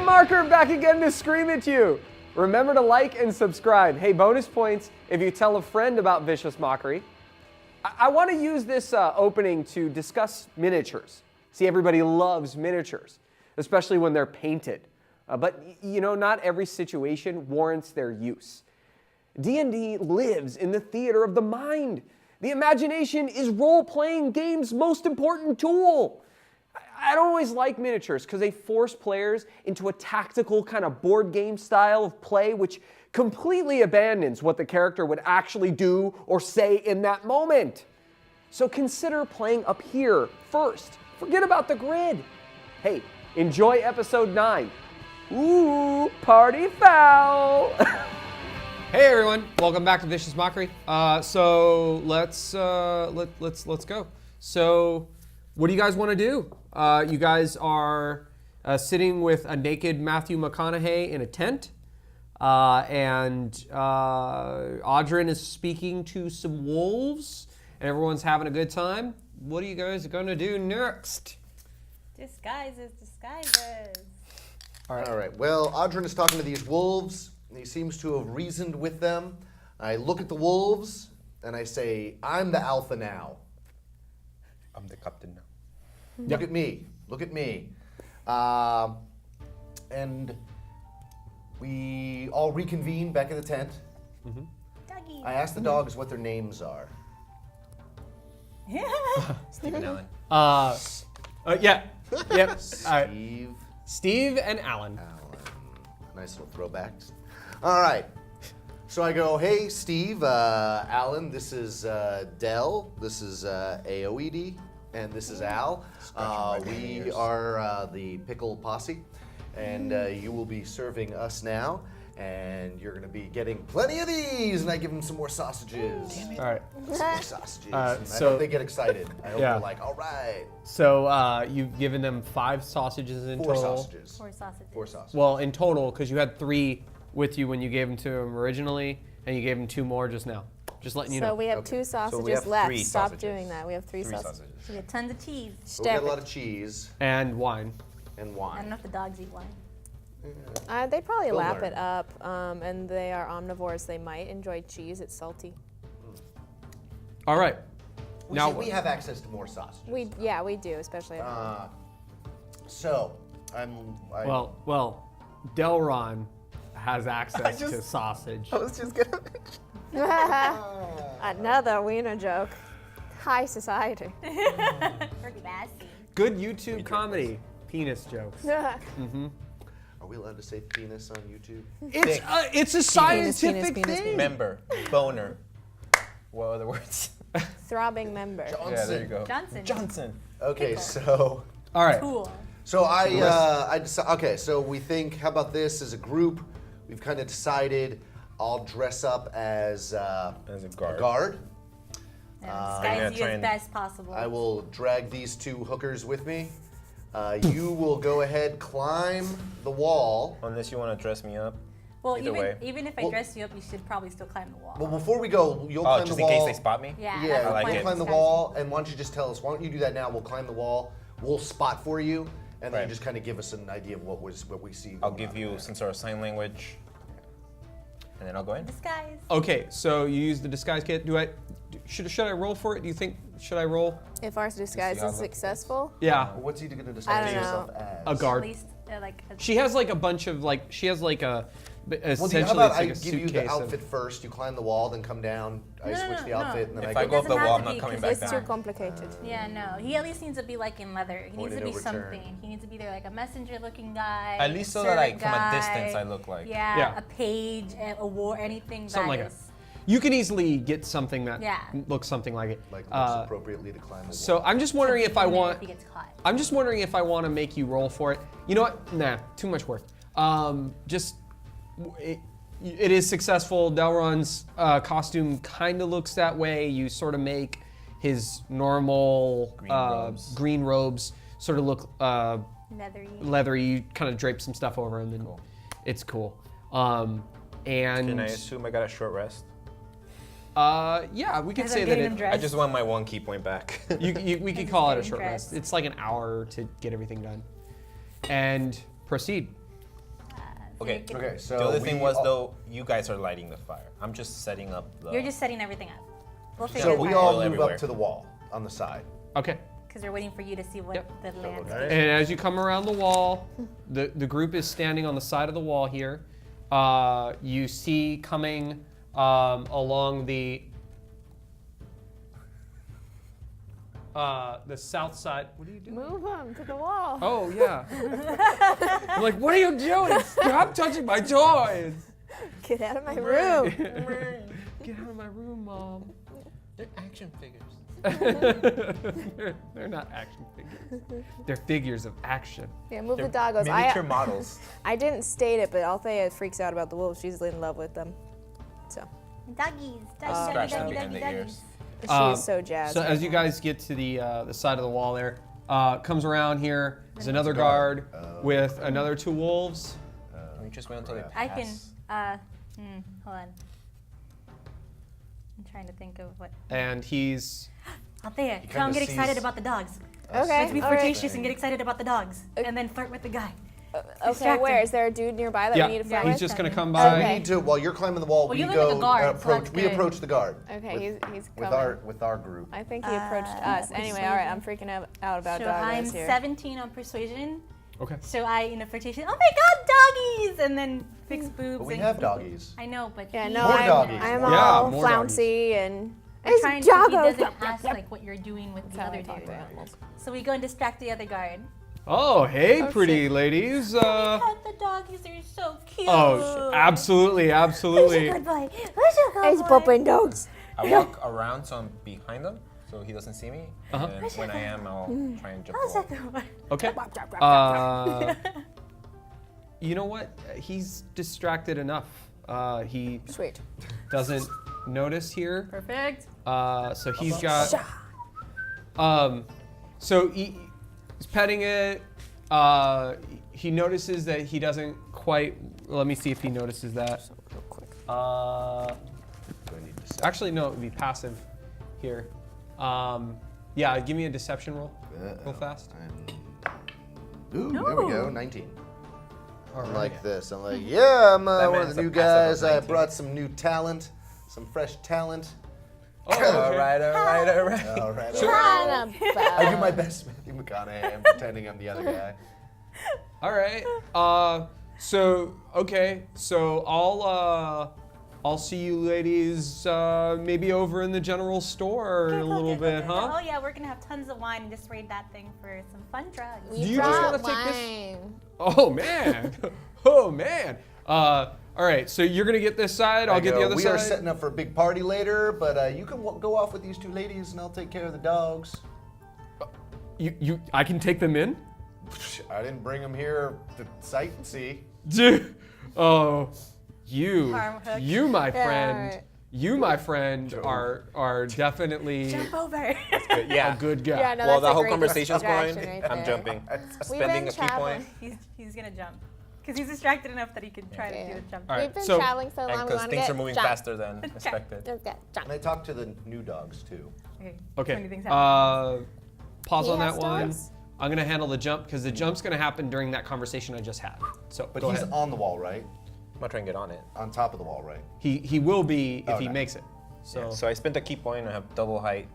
DM Mark Kerr back again to scream at you. Remember to like and subscribe. Hey, bonus points if you tell a friend about Vicious Mockery. I want to use this opening to discuss miniatures. See, everybody loves miniatures, especially when they're painted. But, you know, not every situation warrants their use. D&D lives in the theater of the mind. The imagination is role-playing games' most important tool. I don't always like miniatures because they force players into a tactical kind of board game style of play which completely abandons what the character would actually do or say in that moment. So consider playing up here first. Forget about the grid. Hey, enjoy episode 9. Ooh, party foul! Hey everyone, welcome back to Vicious Mockery. So let's go. So, what do you guys want to do? You guys are sitting with a naked Matthew McConaughey in a tent, and Audrin is speaking to some wolves, and everyone's having a good time. What are you guys going to do next? Disguises. All right. Well, Audrin is talking to these wolves. And he seems to have reasoned with them. I look at the wolves and I say, I'm the alpha now. I'm the captain now. Look at me. And we all reconvene back in the tent. Doggy. I ask the dogs what their names are. Steve and Alan. Yeah. Yep. Steve and Alan. Nice little throwbacks. All right. So I go, hey, Steve, Alan, this is Del, this is AOED, and this is Al. We are the Pickle Posse, and you will be serving us now, and you're going to be getting plenty of these, and I give them some more sausages. All right. Some more sausages. I so- hope they get excited. I hope Yeah. they're like, all right. So you've given them 5 sausages in Four total. sausages. Four sausages. Four sausages. Well, in total, because you had 3 with you when you gave them to them originally, and you gave them 2 more just now. Just letting you know. So we have Okay. 2 sausages have left. 3 Stop sausages. doing that. We have 3 Three sausages. sausages. We get tons of cheese. So we got Step a lot it. of cheese And wine. and I wine. don't know if the dogs eat wine. They probably They'll lap learn. it up, and they are omnivores. They might enjoy cheese. It's salty. All right. Now We have access to more sausages. We do, especially at home. So, Well, Delron has access to sausage. I was just gonna. Another wiener joke. High society. Pretty messy. Good YouTube comedy. Penis jokes. are we allowed to say penis on YouTube? It's a scientific penis. thing. Member, boner. What other words? Throbbing member. Yeah, there you go. Johnson. Okay, so All right. Cool. okay, so we think, how about this as a group? We've kind of decided I'll dress up as a guard. Disguise you try as and- best possible. I will drag these 2 hookers with me. You will go ahead, climb the wall. Unless you want to dress me up. Well, either way. even if I Well- dress you up, you should probably still climb the wall. But before we go, you'll Oh, climb just the in wall. case they spot me? Yeah, Yeah, that's I like we'll it. climb the disguising. wall, and why don't you just tell us? Why don't you do that now? We'll climb the wall. We'll spot for you, and then Right. you just kind of give us an idea of what we see. I'll going give on you there. some sort of sign language. And then I'll go in. Disguise. Okay, so you use the disguise kit. Should I roll for it? Do you think should I roll? If our disguise how it is looks. successful, Yeah, Well, what's he going to I disguise don't yourself know. as? a At guard. least She has like a bunch of like Well, essentially how about it's like I a give you suitcase the outfit first, you climb the wall, then come down, I switch the outfit, and then If I I go up the doesn't wall, have I'm to not be, coming 'cause back it's too down. complicated. Yeah, no. He at least needs to be like in leather. He needs to be Point of no return. something. He needs to be there like a messenger-looking guy. At least so that, servant like, from a guy. distance I look like. Yeah, Yeah. a page, a war, anything Something like that that. is. You can easily get something that Yeah. looks something like it. like looks appropriately to climb the wall. So I'm just wondering if I Even want. If he gets caught. I'm just wondering if I want to make you roll for it. You know what? Nah, too much work. It is successful. Delron's costume kind of looks that way. You sort of make his normal green robes sort of look Leathery. leathery. You kind of drape some stuff over him, and it's cool. And Can I assume I got a short rest? yeah, we could As say I'm that getting him it, dressed. I just want my 1 key point back. we could just call it a getting short dressed. rest. It's like an hour to get everything done. And proceed. Okay. you Okay, so The other thing we was all- though, you guys are lighting the fire. I'm just setting up the. You're just setting everything up. We'll So figure we it all out. move everywhere. up to the wall on the side. Okay. Because we're waiting for you to see what Yep. the landscape. Okay. And as you come around the wall, the group is standing on the side of the wall here. You see coming along the south side. What are you doing? Move them to the wall. Oh yeah. I'm like, what are you doing? Stop touching my toys. Get out of my room. Get out of my room, Mom. They're action figures. They're not action figures. They're figures of action. Yeah, move They're the doggos. miniature models. I didn't state it, but Althea freaks out about the wolves. She's in love with them. So Doggies. Scratch them behind the ears. she's so jazzed. So right as you now. guys get to the side of the wall there, comes around here. There's another guard with another 2 wolves. We just wait until they pass. I can. Hold on. I'm trying to think of what. And he's Althea, kinda come get excited sees- about the dogs. Okay. Let's be all right. flirtatious and get excited about the dogs, and then flirt with the guy. Okay, distract where? him. Is there a dude nearby that yeah, we need to Yeah, flirt he's with? just gonna come Okay. by. We Okay. need to, while you're climbing the wall, Well, we you look go like a guard, so approach. that's We good. approach the guard. Okay, he's with coming. with our group. I think he approached us. Anyway, all right, I'm freaking out about So doggos I'm here. 17 on persuasion. Okay. So I, in a flirtation, oh my god, doggies! And then fix boobs. But we and have doggies. I know, but Yeah, he- no, More I'm, doggies. I'm Yeah, all more flouncy and we're it's trying to see if he doggos. doesn't ask like what you're doing with the That's how other I talk dude. to animals. So we go and distract the other guard. Oh, hey, Oh, pretty shit. ladies. Pet the doggies, they're so cute. Absolutely, Who's a absolutely. good boy? Who's a good It's boy? popping dogs. I walk around so I'm behind them, so he doesn't see me. Uh-huh. And then when I am, I'll try and jump Who's the a wall. good boy? Okay. You know what? He's distracted enough. He Sweet. doesn't notice here. Perfect. So he's got. So he's petting it. He notices that he doesn't quite. Let me see if he notices that. Real quick. Do I need to set? Actually, no, it would be passive here. Yeah, give me a deception roll, real fast. Ooh, there we go, 19. All I'm right. like this. I'm like, yeah, I'm That one man's of the a new passive guys. of I 19. brought some new talent, some fresh talent. Oh, okay. All right. All right. Annabelle. I do my best Matthew McConaughey. I'm pretending I'm the other guy. All right. So okay. So I'll see you ladies maybe over in the general store in a little bit, Oh huh? yeah, we're gonna have tons of wine and just raid that thing for some fun drugs. Do you just Brought wanna take this? wine. Oh man. Oh man. All right. So you're gonna get this side. I'll I get go, the other we side. are setting up for a big party later, but you can go off with these 2 ladies, and I'll take care of the dogs. I can take them in. I didn't bring them here to sight and see. Dude. Oh, you, Arm hook. you, my Yeah, friend. alright. You, my friend, are definitely Jump over. Yeah. a good guy. Yeah, no, While that's a the whole great conversation's going, distraction right I'm there. jumping. We've Spending been a key point. traveling. He's gonna jump. Because he's distracted enough that he can try to do the jump. All right, We've been so- traveling so And long, we because want to things get are moving jump. faster than expected. Just get jump. And I talked to the new dogs too. Okay. Okay. Funny things happen. Pause He on has that one. dogs? I'm gonna handle the jump because the jump's gonna happen during that conversation I just had. So But go he's ahead. on the wall, right? I'm gonna try and get on it. On top of the wall, right? He will be if he Okay. makes it. So So I spent a key point. I have double height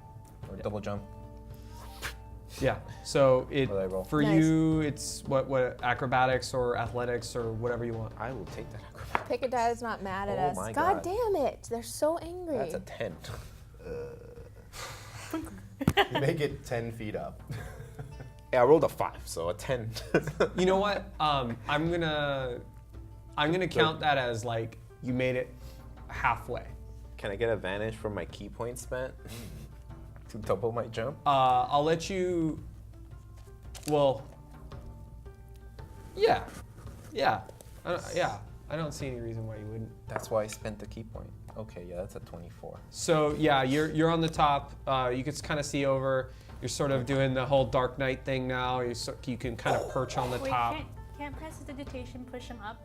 or double jump. yeah. So it What do I roll? for Nice. you it's what acrobatics or athletics or whatever you want. I will take that acrobat. Pick a dad is not mad at Oh us. my God God. damn it. They're so angry. That's a 10. You make it 10 feet up. Yeah, I rolled a 5, so a 10. You know what? I'm gonna count that as like you made it halfway. Can I get advantage from my key point spent to double my jump? I'll let you. Well. Yeah. Yeah. I don't see any reason why you wouldn't. That's why I spent the key point. Okay, yeah, that's a 24. So yeah, you're on the top. You can kind of see over. You're sort of doing the whole Dark Knight thing now. You can kind of perch on the Wait, top. can't prestidigitation push him up?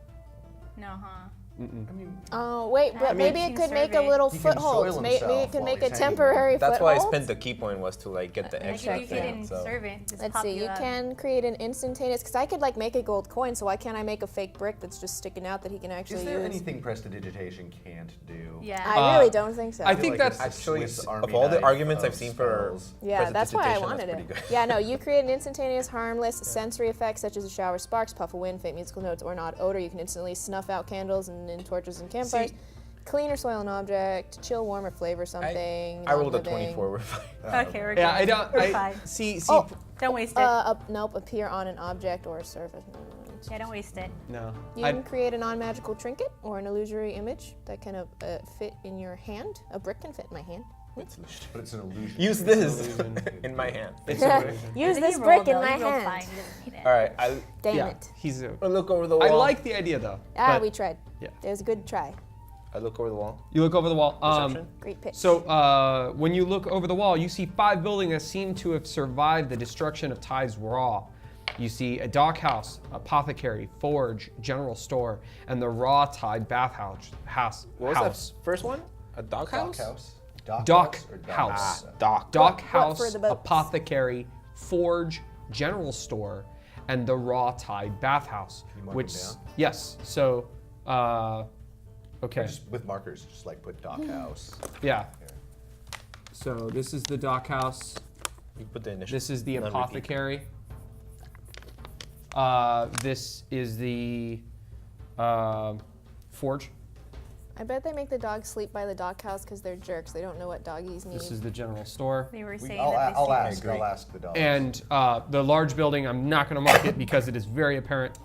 No, huh? I mean, Oh wait, but I mean, maybe you it can could make a serve it. little He can foothold. soil Maybe himself it could while make a he's hanging temporary That's foothold. why I spent the key point was to like get the Like extra if you thing. didn't So serve it, just Let's pop see, you up. can create an instantaneous, because I could like make a gold coin, so why can't I make a fake brick that's just sticking out that he can actually is there use? anything prestidigitation can't do? Yeah. I really don't think so. I think feel like that's- it's the actually, Swiss of Army all the knife arguments of I've seen for spells. Yeah, that's why I prestidigitation, wanted that's it. pretty good. Yeah, no, you create an instantaneous, harmless sensory effect such as a shower of sparks, puff of wind, faint musical notes, or not odor. You can instantly snuff out candles and in torches and campfires. See- Clean or soil an object, chill, warm, or flavor something. I rolled a non-living. 24. We're fine. Okay, we're good. Yeah, I don't. We're fine. See. Oh, Don't waste it. nope, appear on an object or a surface. Yeah, don't waste it. No. You can create a non-magical trinket or an illusory image that can fit in your hand. A brick can fit in my hand. But it's an illusion. Use this in my hand. Use I this think you brick rolled, in though. my You rolled hand. fine. You didn't need it. All right, I Damn Yeah, it. he's a. look over the wall. I like the idea though. but We tried. Yeah. It was a good try. I look over the wall. You look over the wall. Perception? Great pitch. So when you look over the wall, you see 5 buildings that seem to have survived the destruction of Tide's Raw. You see a dockhouse, apothecary, forge, general store, and the Raw Tide bathhouse. What was that first one? A doghouse? Dockhouse? Dock or house. Dock. Dockhouse, for the boats? apothecary, forge, general store, and the Raw Tide bathhouse. you mark Which, them down? yes. So, okay, Just with markers, just like put dockhouse. yeah. So this is the dockhouse. You put the initial. This is the non-repeat. apothecary. This is the forge. I bet they make the dogs sleep by the doghouse because they're jerks. They don't know what doggies need. This is the general store. They were saying I'll, that they I'll sleep- ask. I'll ask the dog. And the large building, I'm not going to mark it because it is very apparent.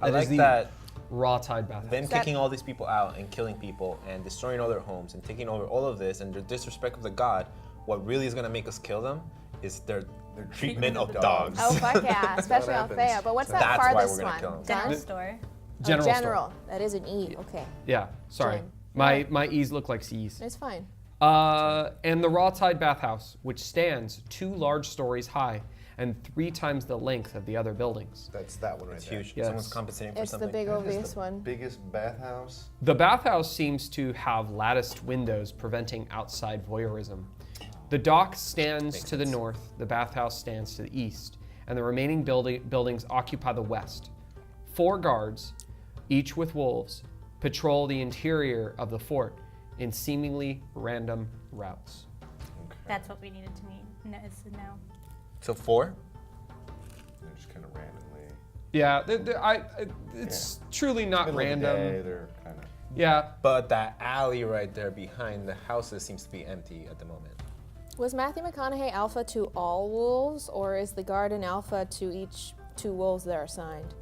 I That is like the that. Raw Tide bathhouse. Them That- kicking all these people out and killing people and destroying all their homes and taking over all of this and their disrespect of the god. What really is gonna make us kill them is their treatment of dogs. Oh, fuck yeah. Especially what Althea. happens. But what's that That's why we're farthest gonna kill one? him. General Done? store. General store. General. That is an E. Okay. Yeah, sorry. Gen. My E's look like C's. It's fine. And the Raw Tide bathhouse, which stands 2 large stories high and 3 times the length of the other buildings. That's that one right It's there. huge. Yes. Someone's compensating for It's the something. big That is obvious the one. biggest bathhouse. The bathhouse seems to have latticed windows preventing outside voyeurism. The dock stands to the north, the bathhouse stands to the east, and the remaining buildings occupy the west. 4 guards, each with wolves, patrol the interior of the fort in seemingly random routes. That's what we needed to mean. No, it's a no. So 4? They're just kind of randomly. Yeah, it's truly not Middle of the random. day, they're kind of. Yeah, But that alley right there behind the houses seems to be empty at the moment. Was Matthew McConaughey alpha to all wolves, or is the guard an alpha to each 2 wolves that are assigned?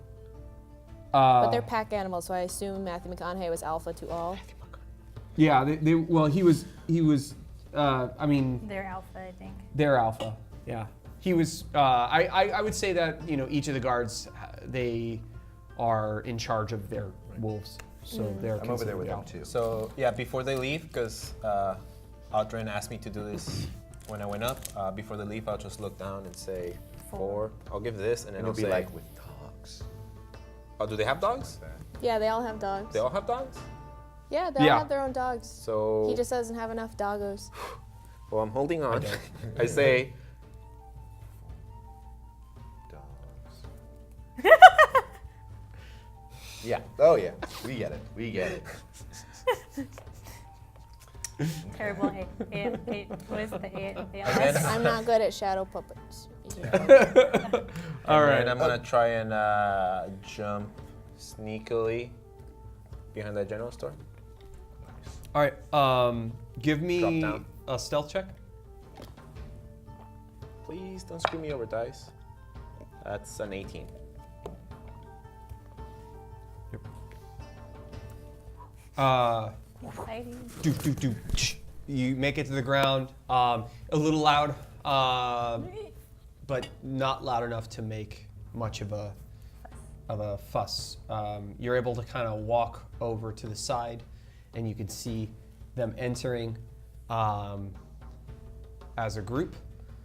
But they're pack animals, so I assume Matthew McConaughey was alpha to all. yeah. Well, he was. I mean, They're alpha, I think. they're alpha. Yeah, he was. I would say that each of the guards they are in charge of their wolves, so they're. I'm over there considered with the them alpha. too. So yeah, before they leave, because Aldrin asked me to do this when I went up. Before they leave, I'll just look down and say 4. I'll give this, and then And I'll it'll be say, like with dogs. oh, do they have dogs? Yeah, they all have dogs. They all have dogs? Yeah, they all Yeah. have their own dogs. So, He just doesn't have enough doggos. well, I'm holding on. I say, Dogs. Yeah. Oh yeah. We get it. We get it. Terrible. What is it? and then, ALS? I'm not good at shadow puppets. All right. and I'm gonna try and jump sneakily behind that general store. All right. Give me Drop down. a stealth check. Please don't screw me over, dice. That's an 18. Exciting. You make it to the ground. A little loud, but not loud enough to make much of a fuss. You're able to kind of walk over to the side, and you can see them entering as a group.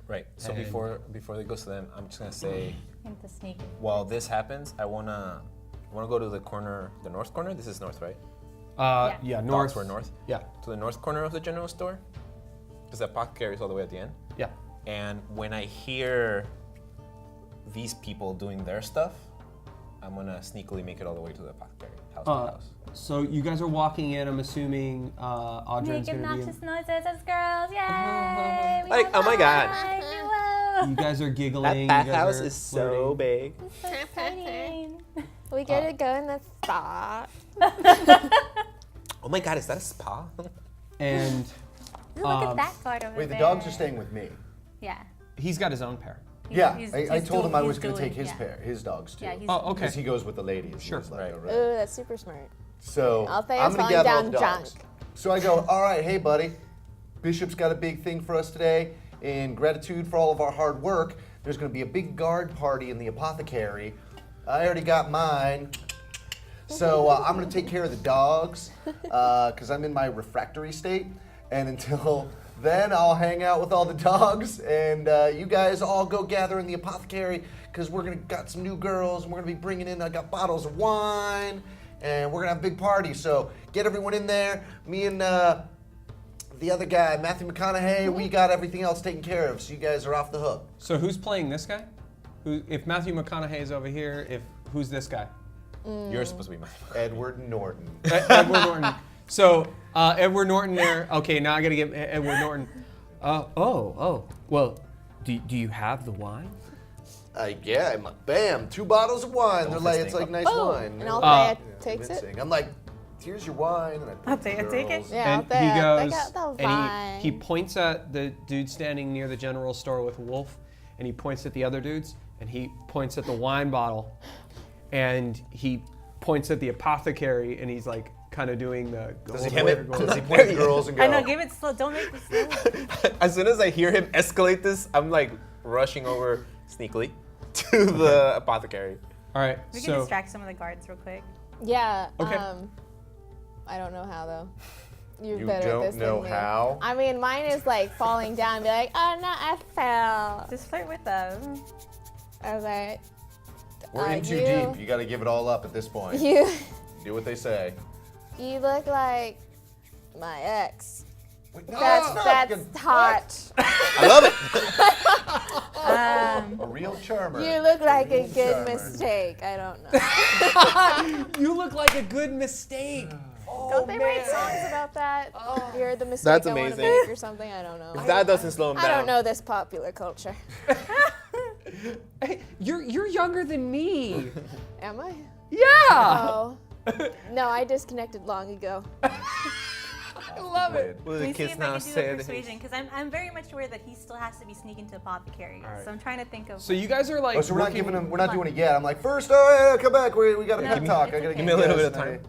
Right. So And- before they go to them, I'm just gonna say, Into sneaky. while this happens, I wanna go to the corner, the north corner. This is north, right? Yeah, Dogs north. were north. Yeah, To the north corner of the general store. Because the apothecary is all the way at the end. yeah. And when I hear these people doing their stuff, I'm gonna sneakily make it all the way to the apothecary, house by house. So you guys are walking in. I'm assuming Audrey's Make gonna be. obnoxious noises as girls. Yay! We Like, have oh my God. lives. Whoa. You guys are giggling. That you guys house are is so flirting. big. So exciting. We get to go in the spa. Oh my God, is that a spa? And Ooh, look at that card over Wait, there. the dogs are staying with me. Yeah. he's got his own pair. Yeah, He's- I he's told him I was doing- going to take his yeah. pair, his dogs too. Yeah, he's Oh, okay. Because he goes with the ladies. Sure. He's like, Right. all right. Ooh, that's super smart. So Althea's I'm going to falling gather all down the dogs. junk. So I go, all right, hey buddy, Bishop's got a big thing for us today. In gratitude for all of our hard work, there's going to be a big guard party in the apothecary. I already got mine. So I'm going to take care of the dogs because I'm in my refractory state. And until then, I'll hang out with all the dogs. And you guys all go gather in the apothecary because we're going to got some new girls. And we're going to be bringing in, I got bottles of wine. And we're going to have a big party. So get everyone in there. Me and the other guy, Matthew McConaughey, we got everything else taken care of. So you guys are off the hook. So who's playing this guy? If Matthew McConaughey is over here, who's this guy? You're supposed to be my Edward Norton. Edward Norton. So Edward Norton there. Okay, now I gotta get Edward Norton. Well, do you have the wine? Yeah, I'm like, bam, 2 bottles of wine. They're like, it's like nice Boom. wine. And Althea takes it. convincing. I'm like, here's your wine. And I point to Althea, the take it? girls. Yeah, And Althea, he they goes got the and wine. he points at the dude standing near the general store with a wolf, and he points at the other dudes, and he points at the wine bottle, and he points at the apothecary, and he's like kind of doing the. Does he Damn point it. does he point at the girls and go, I know, give it slow. Don't make it slow. As soon as I hear him escalate this, I'm like rushing over sneakily to the apothecary. All right, We can so distract some of the guards real quick. Yeah. Okay. I don't know how though. You're You better don't at this know than me. how? I mean, mine is like falling down and be like, oh no, I fell. Just flirt with them. Okay. We're in too you- deep. You got to give it all up at this point. You Do what they say. you look like my ex. Wait, no, That's not good. hot. I love it. A real charmer. You look like a Real good charmer. mistake. I don't know. you look like a good mistake. Don't they write songs about that? You're the mistake That's I want to amazing. make or something. I don't know. If that doesn't slow him down. I don't know this popular culture. Hey, you're younger than me. Am I? Yeah. Oh. No, I disconnected long ago. I love it. Will Let the me see kids if I now can do say a that persuasion, because I'm very much aware that he still has to be sneaking to apothecary. All right. So I'm trying to think of. So you guys are like. Oh, so we're not working- giving him. We're not doing it yet. I'm like, first, oh yeah, come back. We got a No, pep talk. it's I gotta okay. give me a little bit of this, time.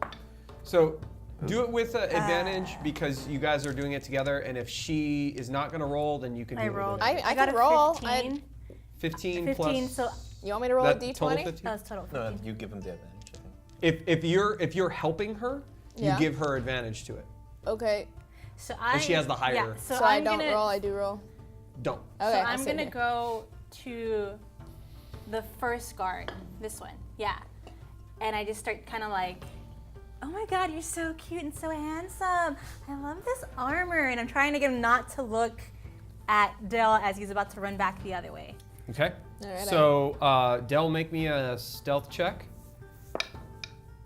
So do it with advantage because you guys are doing it together, and if she is not going to roll, then you can I do it with rolled. advantage. I got can a roll. 15. 15 15, plus. so You want me to roll a that d20? total 15? that was total. No, 15. you give him the advantage, I think. If you're helping her, Yeah. you give her advantage to it. Okay. So I. she has the higher- Yeah, so So I I'm don't gonna, roll, I do roll. Don't. Okay, So I'll I'm sit gonna here. go to the first guard, this one, yeah. And I just start kind of like, oh my God, you're so cute and so handsome. I love this armor. And I'm trying to get him not to look at Dell as he's about to run back the other way. Okay. All right, So Dell, make me a stealth check.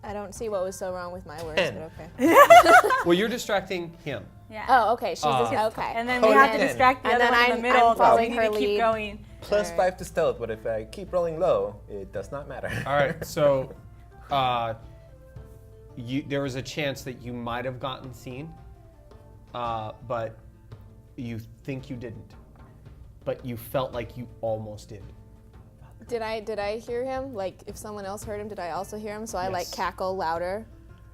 I don't see what was so wrong with my words, 10. but okay. Well, you're distracting him. Yeah. Oh, okay. She's just, Uh, okay. And then we Oh, have to yeah. distract the And other then one in I'm- the middle. I'm following so we need her to keep lead. going. Plus Alright. 5 to stealth, but if I keep rolling low, it does not matter. All right. So there was a chance that you might have gotten seen, but you think you didn't. But you felt like you almost did. Did I hear him? Like, if someone else heard him, did I also hear him? So I like Yes. cackle louder.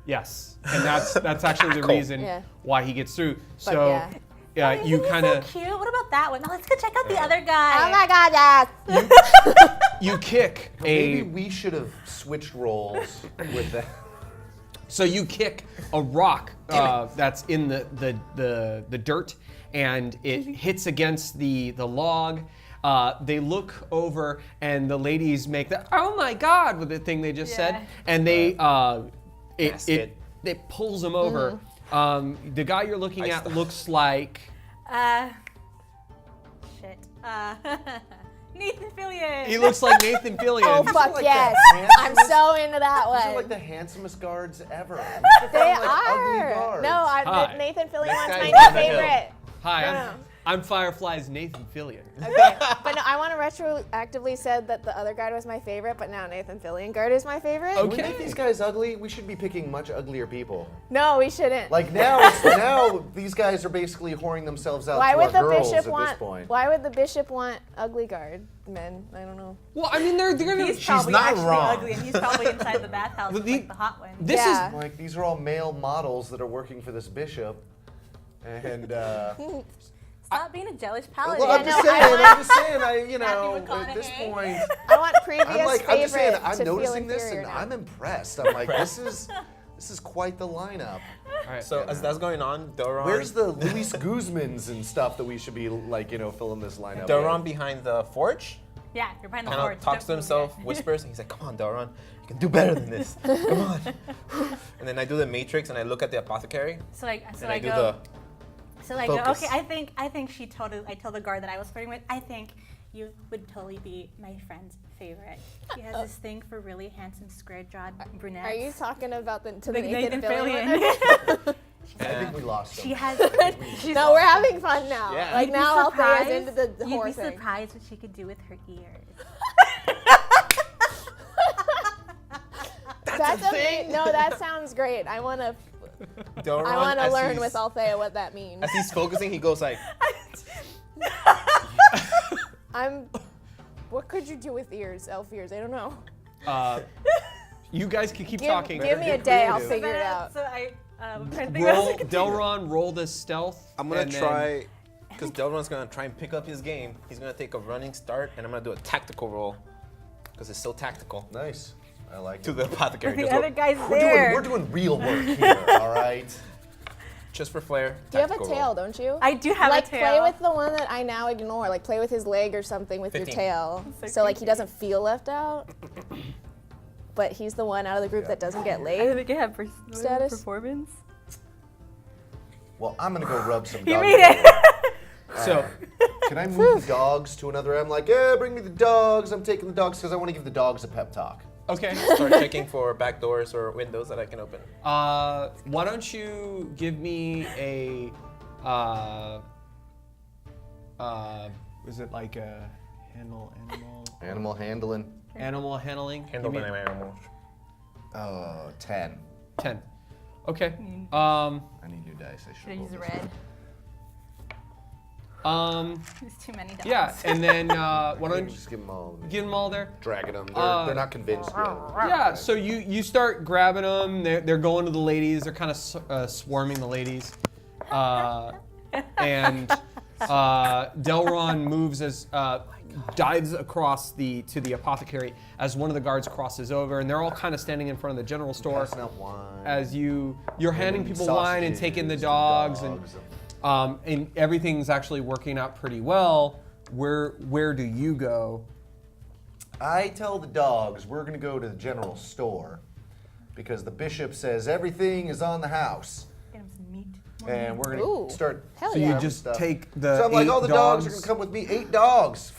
Yes, and that's actually the Cackle. reason Yeah. why he gets through. So yeah. Oh, you isn't he kind of so cute. What about that one? Now let's go check out the other guy. Oh my God, yes! you kick Maybe a we should have switched roles with that. so you kick a rock that's in the dirt, and it hits against the log. They look over, and the ladies make the "oh my God" with the thing they just said, Yeah. and they Basket. it pulls him over. The guy you're looking at looks like. Shit. Nathan Fillion. He looks like Nathan Fillion. Oh fuck like yes! the handsomest- I'm so into that These are one. like the handsomest guards ever. They Ugly are. guards. No, Hi. Nathan Fillion one's guy's my on the new hill. favorite. Hi, No. I'm Firefly's Nathan Fillion. Okay. But no, I want to retroactively said that the other guard was my favorite, but now Nathan Fillion guard is my favorite. Okay. When we make these guys ugly, we should be picking much uglier people. No, we shouldn't. Like now these guys are basically whoring themselves out why to would our the girls bishop at want? this point. Why would the bishop want ugly guard men? I don't know. Well, I mean, they're gonna. He's probably not actually wrong. ugly, and he's probably inside the bathhouse Well, with like, the hot one. This Yeah. is. Like these are all male models that are working for this bishop, and Stop being a jealous paladin. well, I'm just know, saying. I'm just saying. At this McConaughey. point, I want previous I'm just favorite saying. I'm to feel noticing this, inferior and now. I'm impressed. I'm like, this is quite the lineup. All right. So as that's going on, Delron. Where's the Luis Guzmans and stuff that we should be like, filling this lineup? Delron with? behind the forge? Yeah, you're behind the Kind porch. of talks to Don't move himself, yet. whispers, and he's like, "Come on, Delron, you can do better than this. Come on." And then I do the matrix, and I look at the apothecary, So like, and I do go. the. So I go. focus. Okay, I think she totally. I tell the guard that I was flirting with. I think you would totally be my friend's favorite. She has this thing for really handsome, square-jawed brunettes. Are you talking about the Like Nathan Fillion? Fillion? I think we lost him. She has. she's No, we're having fun now. Yeah. Like You'd be now, Althea is surprised- into the You'd horror be thing. surprised what she could do with her ears. That's no, that sounds great. I want to Delron, learn with Althea what that means. As he's focusing, he goes like, What could you do with ears, elf ears? I don't know. You guys can keep talking. Give me a get day, I'll creative. figure it out. So I. I'm trying to think what else I Roll, could do. Delron, roll the stealth. I'm gonna and then- try, because Delron's gonna try and pick up his game. He's gonna take a running start, and I'm gonna do a tactical roll, because it's so tactical. Nice. I like To it. the apothecary, The just, other guy's We're there. doing real work here, all right? just for flair. You have a tactical tail, roll. don't you? I do have like a tail. play with the one that I now ignore. Like play with his leg or something with your 15. tail, So so like he creepy. doesn't feel left out. But he's the one out of the group that doesn't get I laid. think I have Status? performance. Well, I'm gonna go rub some You dog made hair. it. So, Can I move the dogs to another? I'm like, yeah, bring me the dogs. I'm taking the dogs because I want to give the dogs a pep talk. okay. Start checking for back doors or windows that I can open. Why don't you give me a, is it like a animal Animal handling. handling? Handle Give me my animals. 10. 10. Okay. I need new dice. I should Should I roll use this red? There's too many dogs. Yeah, and then why one. don't you Just give them all. get them all there? Dragging them. They're not convinced yet. Yeah, so you start grabbing them. They're going to the ladies. They're kind of swarming the ladies. And Delron moves dives across to the apothecary as one of the guards crosses over, and they're all kind of standing in front of the general store Passing out wine. as you're handing And people wine and sausages taking the to dogs, and everything's actually working out pretty well. Where do you go? I tell the dogs we're going to go to the general store because the bishop says everything is on the house. Get him some meat. And we're Ooh. going to start. Hell So yeah. you grabbing just stuff. take the So I'm like, 8 all the dogs are dogs. going to come with me. 8 dogs.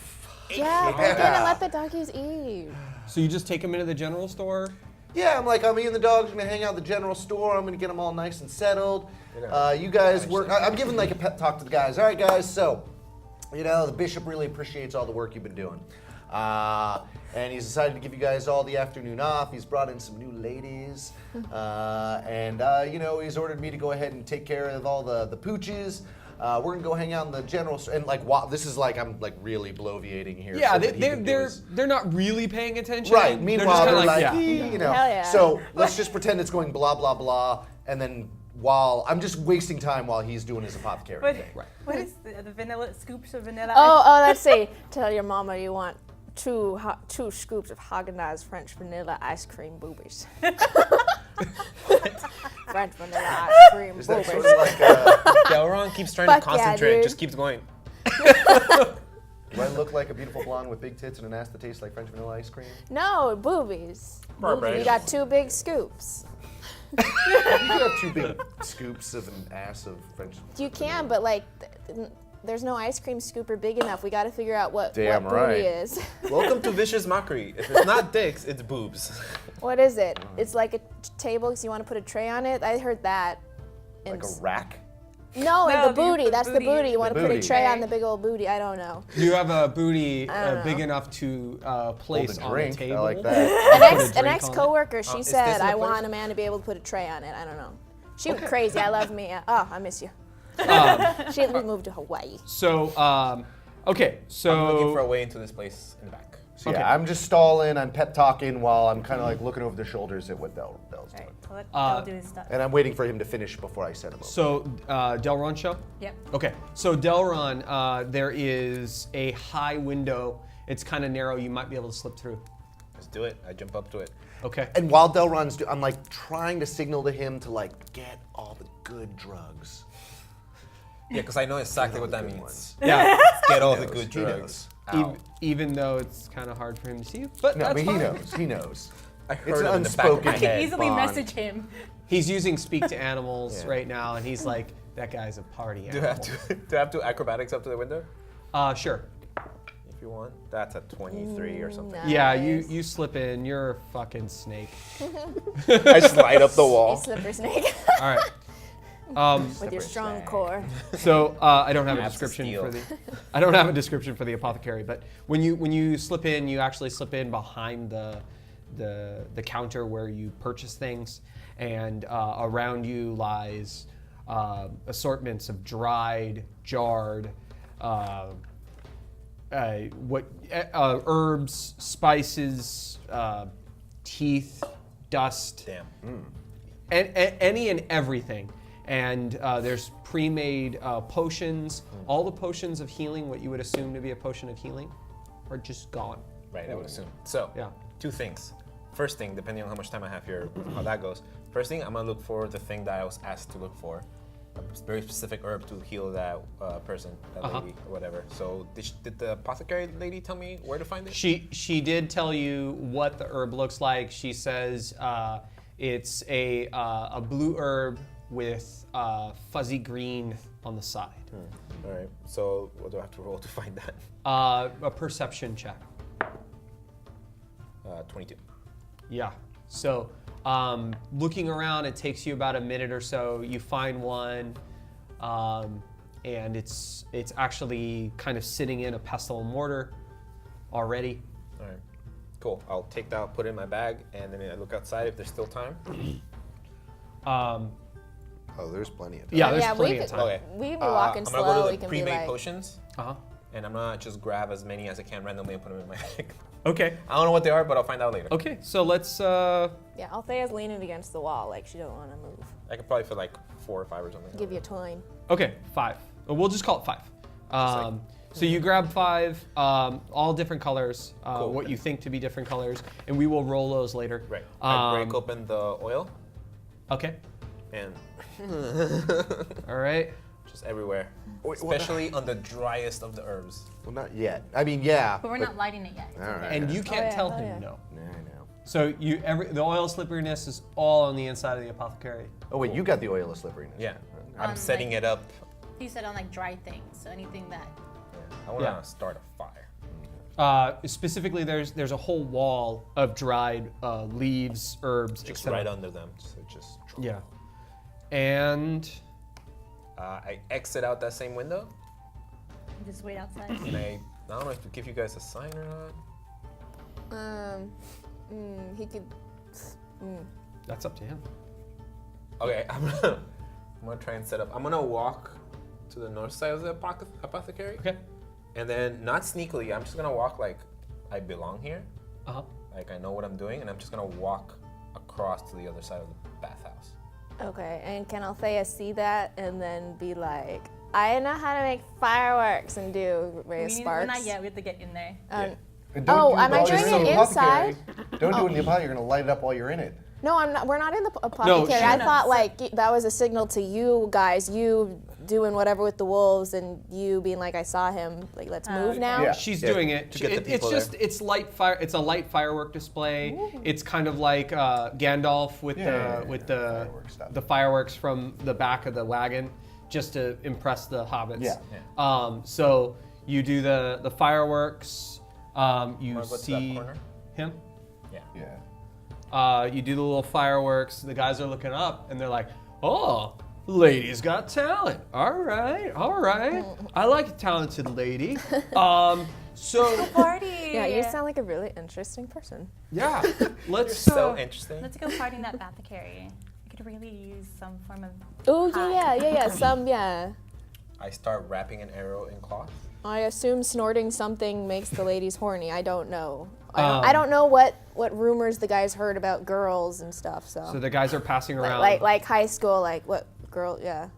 Yeah, they didn't let the doggies eat. So you just take them into the general store. Yeah, I'm like, me and the dogs are going to hang out at the general store. I'm going to get them all nice and settled. You guys work. I'm giving like a pep talk to the guys. All right, guys, so, the bishop really appreciates all the work you've been doing. And he's decided to give you guys all the afternoon off. He's brought in some new ladies. And he's ordered me to go ahead and take care of all the pooches. We're going to go hang out in the general store. And this is like, I'm like really bloviating here. Yeah, so that he can do his- they're not really paying attention. Right. They're Meanwhile, just they're kinda like, yeah. Hell yeah. So let's just pretend it's going blah blah blah, and then while I'm just wasting time while he's doing his apothecary What, thing. what is the vanilla scoops of vanilla? Oh, let's see. Tell your mama you want two scoops of Haagen-Dazs French vanilla ice cream boobies. French vanilla ice cream Is that boobies. sort of like? Delron keeps trying Fuck to yeah, concentrate, dude. just keeps going. Do I look like a beautiful blonde with big tits and an ass that tastes like French vanilla ice cream? No, boobies. Barbarian. You got 2 big scoops. You could have 2 big scoops of an ass of French. You can, but like, there's no ice cream scooper big enough. We got to figure out what Damn booty right. is. Welcome to Vicious Mockery. If it's not dicks, it's boobs. What is it? It's like a table because you want to put a tray on it. I heard that. Like a rack. No, No, the booty. That's the booty. You want to put a booty. tray on the big old booty. I don't know. Do you have a booty don't big know. enough to place Hold a on drink. the table? I like that. An ex-coworker, she is said, this in the I place? want a man to be able to put a tray on it. I don't know. She went crazy. I love me. Oh, I miss you. She moved to Hawaii. So, okay, so I'm looking for a way into this place in the back. So Okay. yeah, I'm just stalling. I'm pep talking while I'm kind of like looking over the shoulders at what Dell's doing. Alright, so let Del do his stuff. And I'm waiting for him to finish before I set him up. So, Delron show? Yep. Okay, so Delron, there is a high window. It's kind of narrow. You might be able to slip through. Let's do it. I jump up to it. Okay. And while Delron's I'm like trying to signal to him to like get all the good drugs. Yeah, because I know exactly what that Good means. ones. Yeah. Get all He the knows, good he drugs. Even though it's kind of hard for him to see you, but No, I that's mean, fine. he knows. I It's heard an it in the back of unspoken my I can head. easily bond. message him. He's using speak to animals Yeah. right now, and he's like, that guy's a party Do I animal. have to acrobatics up to the window? Sure. If you want. That's a 23 or something. Nice. Yeah, you slip in. You're a fucking snake. I slide up the You wall. slipper snake All right. with your strong core. So I don't have a Maps of description steel. for the. I don't have a description for the apothecary, but when you slip in, you actually slip in behind the counter where you purchase things, and around you lies assortments of dried, jarred, herbs, spices, teeth, dust. Damn. Any and everything. And there's pre-made potions. All the potions of healing, what you would assume to be a potion of healing, are just gone. Right, I would assume. So, Yeah. 2 things. First thing, depending on how much time I have here, how that goes. First thing, I'm gonna look for the thing that I was asked to look for. A very specific herb to heal that person, that lady, or whatever. So, did the apothecary lady tell me where to find it? She did tell you what the herb looks like. She says it's a blue herb with fuzzy green on the side. All right. So, what do I have to roll to find that? A perception check. 22. Yeah. So looking around, it takes you about a minute or so. You find one, and it's actually kind of sitting in a pestle and mortar already. All right. Cool. I'll take that, put it in my bag, and then I look outside if there's still time. Oh, there's plenty of time. Yeah, there's Yeah, plenty we of could- time. Okay. We can be walking I'm slow. gonna go to We the can be pre-made like, potions, Uh-huh. and I'm gonna just grab as many as I can randomly and put them in my bag. Okay. I don't know what they are, but I'll find out later. Okay. So let's. yeah, Althea's leaning against the wall, like she don't want to move. I could probably fit like 4 or 5 or something. Give you a twine. Okay, 5. We'll just call it 5. So you grab 5, all different colors, Cool. what you think to be different colors, and we will roll those later. Right. I break Um, open the oil Okay. and All right. just everywhere, Wait, what? especially on the driest of the herbs. Well, not yet. I mean, yeah. But we're not lighting it yet. It's All right. okay. And you can't yeah, tell oh, him yeah. no. Nah, I know. So the oil slipperiness is all on the inside of the apothecary. Oh wait, you got the oil of slipperiness. Yeah. On, I'm setting like- it up. You said on like dry things, so anything that. I want to Yeah. start a fire. Specifically, there's a whole wall of dried leaves, herbs, Just etc. right under them. So just. Yeah. And I exit out that same window, Just wait outside. and I don't know if to give you guys a sign or not. He could. that's up to him. Okay, I'm gonna try and set up. I'm gonna walk to the north side of the apothecary. Okay. And then, not sneakily, I'm just gonna walk like I belong here. Uh-huh. Like I know what I'm doing, and I'm just gonna walk across to the other side of the bathhouse. Okay, and can Althea see that and then be like, I know how to make fireworks and do raise sparks? Not yet. We have to get in there. And Oh, do am I while doing you're it in the inside? apothecary. Don't do it in the apothecary. You're gonna light it up while you're in it. No, I'm not. We're not in the apothecary. she- I thought like that was a signal to you guys. You doing whatever with the wolves, and you being like, I saw him. Like, let's move now. Yeah. She's doing it. to get the people it's just there. it's light fire. It's a light firework display. It's kind of like Gandalf with Firework stuff. the fireworks from the back of the wagon, just to impress the hobbits. Yeah. So you do the fireworks. You Wanna go to that see corner? him. Yeah. You do the little fireworks. The guys are looking up and they're like, "Oh, lady's got talent. All right. I like a talented lady." So Party. Yeah, you sound like a really interesting person. yeah, let's. So interesting. Let's go party in that Bathacary. I could really use some form of. Oh Hi. yeah. I start wrapping an arrow in cloth. I assume snorting something makes the ladies horny. I don't know. I don't know what rumors the guys heard about girls and stuff. So the guys are passing around. like high school, like what girl? Yeah,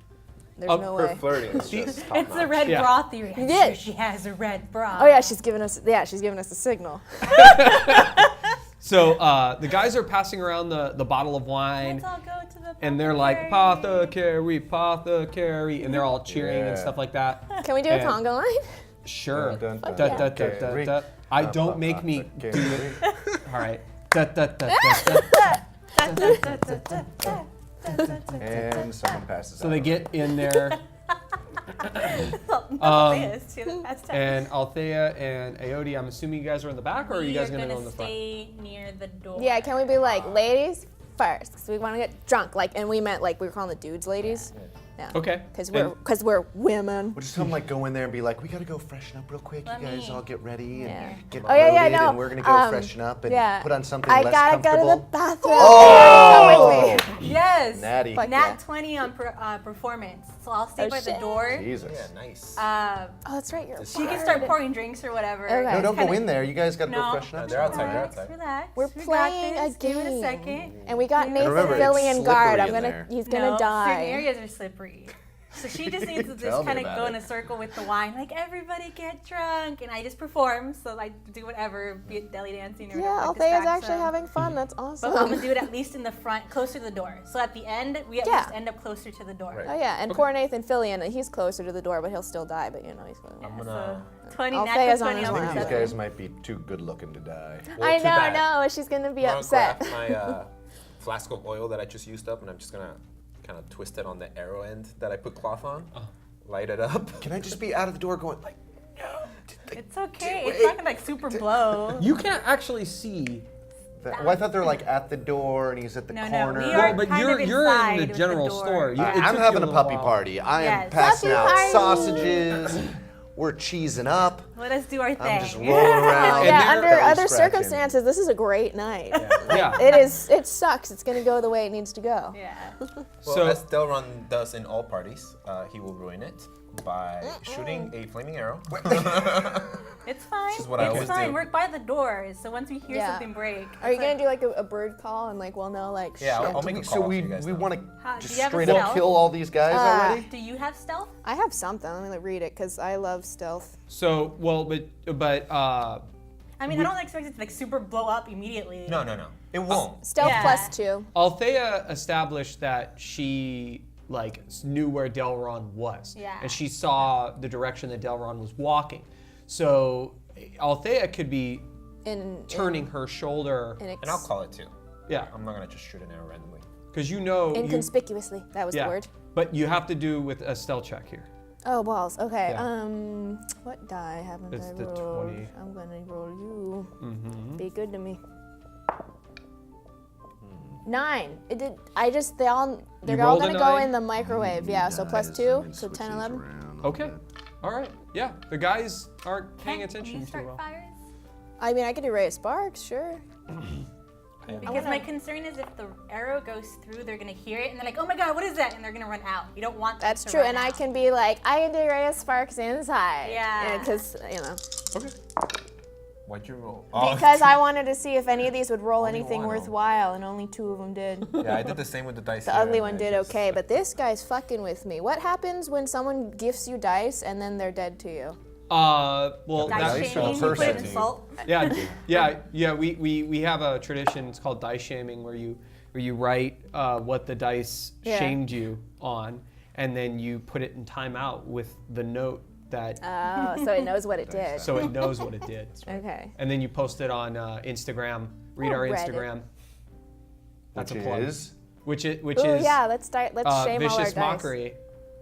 there's no Her way. flirting is just top It's the notch. red Yeah. bra theory. I'm Yeah. sure she has a red bra. Oh yeah, she's giving us a signal. So the guys are passing around the bottle of wine, Let's all go to the. and they're like, Apothecary. "Apothecary," and they're all cheering and Yeah. stuff like that. Can we do a And- conga line? Sure. Dun, dun, Da, dun, da, dun. da, da, da. I don't make me do it. All right. Da, da, da, da, da. And someone passes So out. they get in there, Yes, too. That's tough. and Althea and Aodi, I'm assuming you guys are in the back, or are you guys going to go in the front? Stay near the door. Yeah, can we be like ladies first? Because we want to get drunk. Like, and we meant like we were calling the dudes ladies. Yeah. Okay. Because we're women. We'll just tell them like go in there and be like, we gotta go freshen up real quick. Let you guys me- all get ready and Yeah. get Oh, yeah, loaded, no. and we're gonna go freshen up and put on something I less gotta comfortable. go to the bathroom. Oh! Come with me. Yes. Natty. Fuck Nat yeah. 20 on performance. So I'll stay Oh, by the shit. door. Jesus. Yeah, nice. Oh, that's right. You're She can start pouring drinks or whatever. Okay. No, don't go Kinda- in there. You guys gotta No. go freshen up. They're outside. They're Relax, outside. relax. We're We got playing this. a Give it a game. second. And we got Yeah. Nathan Remember, it's Fillion guard. slippery in there. He's No, gonna certain die. areas are slippery. So she just needs to Tell just me kind of about go in it. a circle with the wine, like everybody get drunk, and I just perform. So I do whatever, be it belly dancing or Yeah, whatever. Althea's distracts actually them. having fun. That's awesome. But I'm gonna do it at least in the front, closer to the door. So at the end, we at Yeah. least end up closer to the door. Right. Oh yeah, and poor Nathan Fillion, he's closer to the door, but he'll still die. But you know he's going. I'm So gonna. 20, Althea's natural on 20 his on way. I think these perception. guys might be too good looking to die. Well, I too bad. know. She's gonna be I'm gonna upset. grab my flask of oil that I just used up, and I'm just gonna kind of twist it on the arrow end that I put cloth on. Light it up. Can I just be out of the door going like, It's okay. It's not gonna like super blow. You can't actually see. well, I thought they were like at the door and he's at the No, corner. we are But kind you're of you're inside in with the the general door. store. You, it I'm took having you a little puppy while. party. I am Yes. passing Puppy out party. sausages. We're cheesing up. Let us do our thing. I'm just rolling around. And Yeah, they're under belly other scratching. circumstances, this is a great night. Yeah. It is. It sucks. It's gonna go the way it needs to go. Yeah. Well, So- as Delron does in all parties, he will ruin it by shooting a flaming arrow. It's fine. This is what I it's always fine. do. We're by the doors, so once we hear Yeah. something break. Are you it's gonna like, do like a bird call and like we'll know like Yeah, shit? I'll make a So call so we you guys know. want How- to do just you have a straight up stealth? kill all these guys already? Do you have stealth? I have something. Let me read it because I love stealth. So well, but I mean, I don't expect it to like super blow up immediately. No, it won't. Stealth Yeah. +2. Althea established that she like knew where Delron was, Yeah. and she saw the direction that Delron was walking. So Althea could be turning her shoulder. in And I'll call it too. Yeah, I'm not gonna just shoot an arrow randomly. because you know you, inconspicuously. That was yeah, the word. but you have to do with a stealth check here. Oh balls. Okay. Yeah. What die haven't It's I the rolled? 20. I'm gonna roll you. Mm-hmm. Be good to me. 9. It did. I just they're all rolled a gonna go 9? in the microwave. Yeah. So +2. So 10, 11. Okay, all right, yeah. The guys aren't paying Can attention you too start well. fires? I mean, I could erase sparks. Sure. Because my concern is if the arrow goes through, they're gonna hear it and they're like, "Oh my god, what is that?" And they're gonna run out. You don't want that That's to true. run And I out. can be like, I can erase sparks inside. Yeah. Because you know. Okay. What'd you roll? Because I wanted to see if any of these would roll Only anything one. worthwhile, and only 2 of them did. Yeah, I did the same with the dice. The here, ugly and one I did just- okay, but this guy's fucking with me. What happens when someone gifts you dice and then they're dead to you? Well, Dice Dice or shaming, the you put it person? in salt. yeah. We have a tradition. It's called dice shaming, where you write what the dice Yeah. shamed you on, and then you put it in timeout with the note that, Oh, so it knows what it did. so it knows what it did. Okay. And then you post it on Instagram. Read our Reddit. Instagram. That's Which a plug. is Which Ooh, is yeah, let's shame all our Vicious guys. Mockery.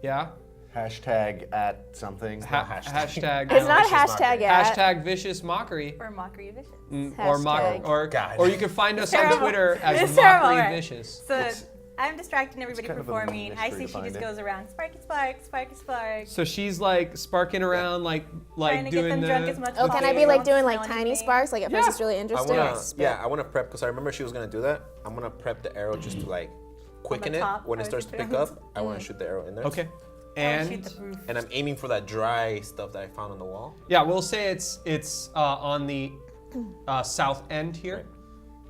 Yeah. hashtag at something. Hashtag. It's not Vicious hashtag Mockery. at. Hashtag Vicious Mockery. Or Mockery Vicious. Or Hashtag. God. or you can find us on Terrible. Twitter as It's terrible, Mockery right. Vicious. So I'm distracting everybody kind of a performing. I mystery see to she find just it. goes around, sparky spark, sparky spark. So she's like sparking around, like Trying to get doing them the. drunk as much Oh, as can I possible. be like doing Don't like smell tiny anything. sparks? Like at first Yeah. it's really I interesting. wanna, I wanna prep because I remember she was gonna do that. I'm gonna prep the arrow just to like quicken it top, when or it starts is to it pick up. I want to shoot the arrow in there. Okay. And shoot And the roof. And I'm aiming for that dry stuff that I found on the wall. yeah, we'll say it's on the south end here. Right.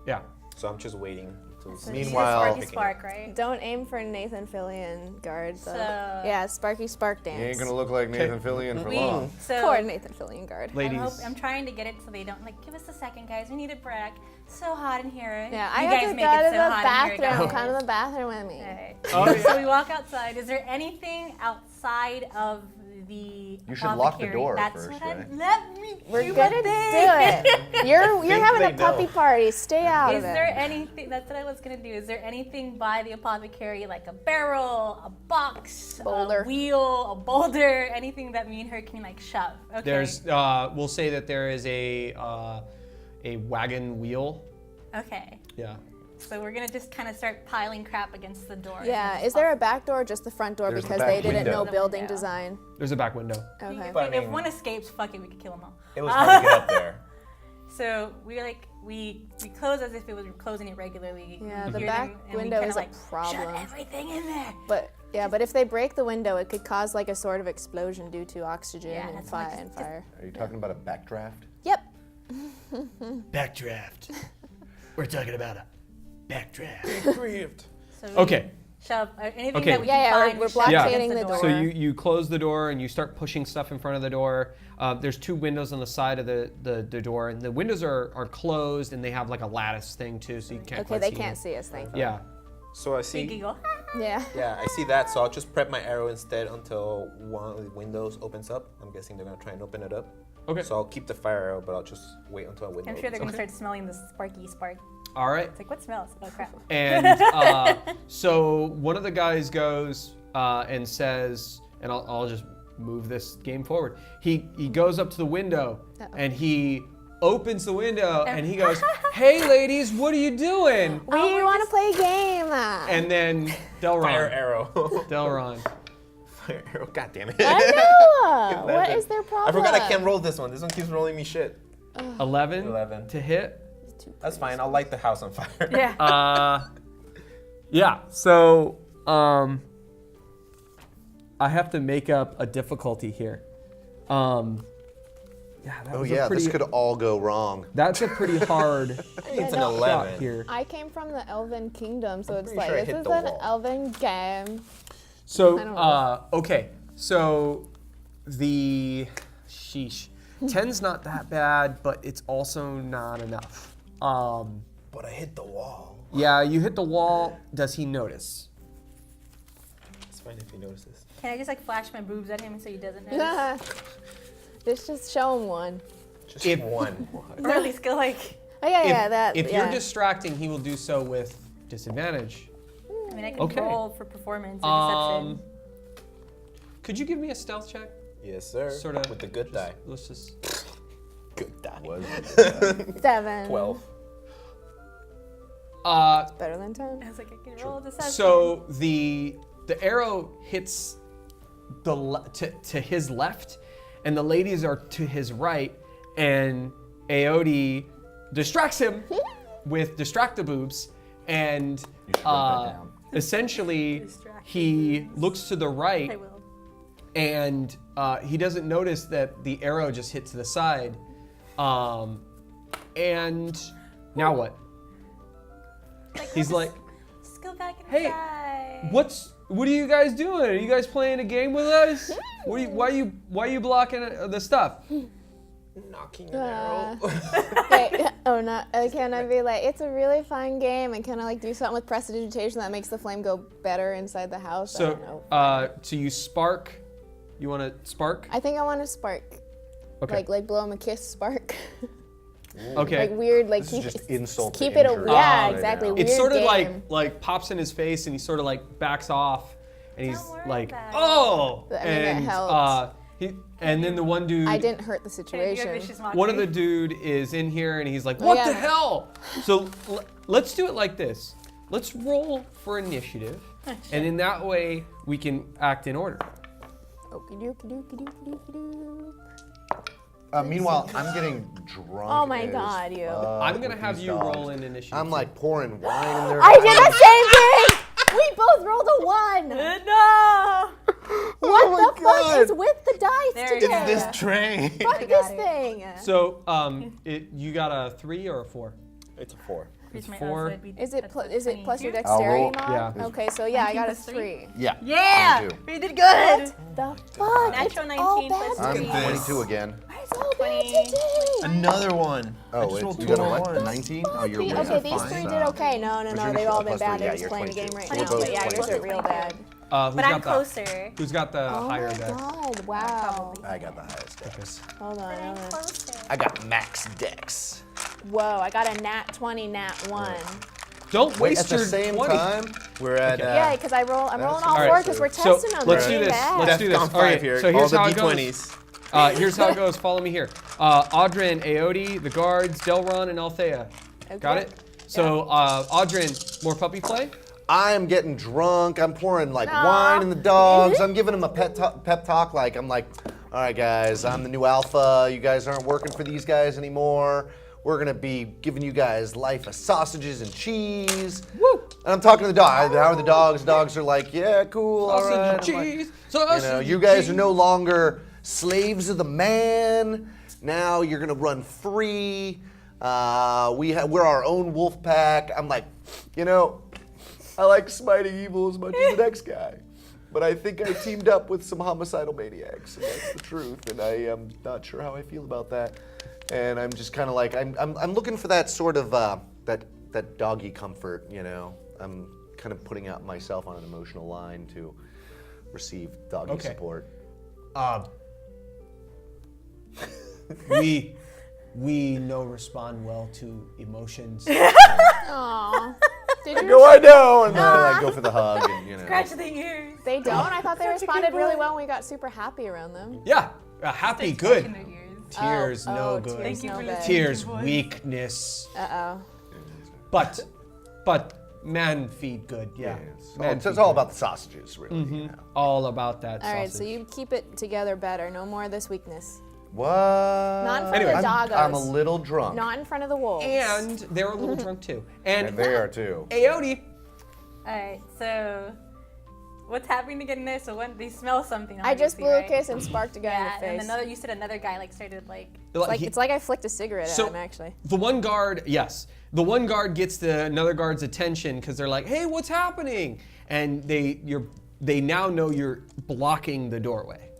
Yeah. So I'm just waiting. To So Meanwhile- she's a sparky spark, right? Don't aim for Nathan Fillion guard though. So- Yeah, Sparky Spark dance. You ain't gonna look like Nathan Fillion for long. So Poor Nathan Fillion guard. Ladies. I'm trying to get it so they don't like. Give us a second, guys. We need a break. So hot in here. Yeah, you I guys have to make go it to so the hot in here, bathroom. guys. Come to the bathroom with me. Okay. Oh, yeah. So we walk outside. Is there anything outside of the You should lock the apothecary? door That's first, what right? Let me We're do gonna my do thing. it. You're Think having a they puppy know. party. Stay out Is of it. there anything? That's what I was gonna do. Is there anything by the apothecary, like a barrel, a box, Boulder. a wheel, a boulder, anything that me and her can like shove? Okay. There's we'll say that there is a wagon wheel. Okay. Yeah. So we're gonna just kind of start piling crap against the door. as Yeah, much as is there a possible. back door or just the front door There's the because back they didn't window. know building Window. design? There's a back window. Okay. But I If mean- one escapes, fuck it, we could kill them all. It was hard to get up there. So we close as if it was closing it regularly. Yeah, We the hear back them, and we window kinda is a like, problem. Shut everything in there. But yeah, but if they break the window, it could cause like a sort of explosion due to oxygen Yeah, and that's why fire. just- Are you talking about a backdraft? Yep. Backdraft. We're talking about a backdraft. So we Okay. shove anything Okay. that we Yeah, can yeah, find. we're we shove blockading against the door. So you close the door and you start pushing stuff in front of the door. There's two windows on the side of the door, and the windows are closed, and they have like a lattice thing too, so you can't. Okay, quite they see can't them. see us. Thank you. Yeah. So I So you see. can go. Yeah. Yeah, I see that. So I'll just prep my arrow instead until one of the windows opens up. I'm guessing they're gonna try and open it up. Okay. So I'll keep the fire arrow, but I'll just wait until a window. I'm sure they're opens gonna up. start smelling the sparky spark. All right. It's like, what smells? Oh crap. And so one of the guys goes and says, and I'll just move this game forward. He goes up to the window and he opens the window and he goes, "Hey ladies, what are you doing?" We want to play a game. And then Delron. Fire arrow. Delron. Fire arrow. God damn it. I know. What is their problem? I forgot I can't roll this one. This one keeps rolling me shit. 11. 11. To hit. That's fine. I'll light the house on fire. Yeah. Yeah. So I have to make up a difficulty here. Yeah. That Oh was yeah, a pretty, this could all go wrong. That's a pretty hard It's an no. shot 11. here. I came from the Elven Kingdom, so it's pretty like sure I this hit is the an wall. Elven game. So, I don't know. okay. So the sheesh. 10's not that bad, but it's also not enough. But I hit the wall. Yeah, you hit the wall. Does he notice? It's fine if he notices. Can I just like flash my boobs at him so he doesn't notice? Just show him one. Just If- one. Or at least go like. Oh yeah, If, yeah, that. if yeah. you're distracting, he will do so with disadvantage. I mean, I can Okay. roll for performance or Um, deception. could you give me a stealth check? Yes, sir. Sort of. With the good die. Let's just. Good die. Was 7. 12. Better than 10. I was like, I can roll deception. So the arrow hits to his left, and the ladies are to his right, and Aodi distracts him with distract-a-boobs, and You should write that down. essentially Distract he looks to the I right, will. and he doesn't notice that the arrow just hit to the side, and now what? He's like, Just go back Hey, inside. what are you guys doing? Are you guys playing a game with us? Why are you blocking the stuff? Knocking an arrow. Wait, Oh, not can I be like, it's a really fun game, and can I like do something with prestidigitation that makes the flame go better inside the house? I don't know. So you spark. You want to spark? I think I want to spark. Okay. Like blow him a kiss spark. Okay. Like weird, like This is just insult to keep it. injury Yeah, right exactly. now. Weird It sort of game. like pops in his face, and he sort of like backs off, and he's Don't worry like, about it. "Oh!" I mean, that and helped. and then the one dude. I didn't hurt the Can I do a situation. vicious mockery? One of the dude is in here, and he's like, "What yeah. the hell?" So let's do it like this. Let's roll for initiative, and in that way we can act in order. Okie dokie dokie dokie dokie doo. Meanwhile, I'm getting drunk. Oh my as God, you. I'm gonna with have these you dogs. roll in initiative. I'm like pouring wine in their I did the same thing. We both rolled a 1. No! What my the God. fuck is with the dice There it today? is. train. Fuck I this got it. thing. So you got a 3 or a 4? It's a 4. Here's my 4. outfit. We Is it had is it plus your 22. dexterity roll. mod? Yeah. Okay, so yeah, I 19 got a plus 3. Yeah. Yeah! Me too. We did good! The fuck? Natural It's all 19 bad plus I'm three. 22 again. It's all bad 20. today. Another one. I Oh, just rolled you two got a more what? ones. 19? Oh, you're Okay, way these fine. 3 did okay. No, Was they've your all initiative been plus bad. three? They're Yeah, just you're playing the 22. game right We're now. both But yeah, yours are 22. real bad. Who's But got I'm closer. Who's got the Oh higher my dex? God! Wow. I got the highest dex. Hold on. But I'm hold on. closer. I got max dex. Whoa! I got a nat 20, nat 1. Don't Wait, waste at the your same 20. time? We're at Yeah, because I'm rolling all All four right, because we're So testing them. let's They're do this. bad. Let's do this. DEFCON 5 All right, here. so here's all how the it goes. D20s. Here's how it goes. Follow me here. Audrin, Aodi, the guards, Delron, and Althea. Got it? So, Audrin, more puppy play? I'm getting drunk. I'm pouring like Aw. wine in the dogs. I'm giving them a pep talk. Like I'm like, all right, guys, I'm the new alpha. You guys aren't working for these guys anymore. We're gonna be giving you guys life of sausages and cheese. Woo! And I'm talking to the dog. How are the dogs? Dogs are like, yeah, cool, all Sausage right. and I'm like, cheese. you Sausage know, and you guys cheese. are no longer slaves of the man. Now you're gonna run free. We're our own wolf pack. I'm like, you know, I like smiting evil as much as the next guy. But I think I teamed up with some homicidal maniacs, and that's the truth. And I am not sure how I feel about that. And I'm just kind of like, I'm looking for that sort of that doggy comfort, you know. I'm kind of putting out myself on an emotional line to receive doggy Okay. support. We no respond well to emotions. Aw. Did you? Go, I know, and then I like go for the hug, and you know. Scratch the ears. They don't. I thought they Such a responded good really boy. well when we got super happy around them. Yeah, happy, Stay good. scratching their ears. Tears, no oh, good. tears, Thank you no for good. listening. Tears, Boy. weakness. Uh-oh. But man feed good, yeah. It's all about the sausages, really. You know. All about that All right, sausage. so you keep it together better. No more of this weakness. What? Not in front Anyway, of the doggos. I'm a little drunk. Not in front of the wolves. And they were a little drunk too. And And they are too. Aodi. Alright, so what's happening to get in there? So when they smell something, I just obviously, blew a right? kiss and sparked a guy Yeah, in the and face. another. You said another guy like started like. It's like I flicked a cigarette So- at him, actually. The one guard, yes. The one guard gets another guard's attention because they're like, "Hey, what's happening?" And they now know you're blocking the doorway.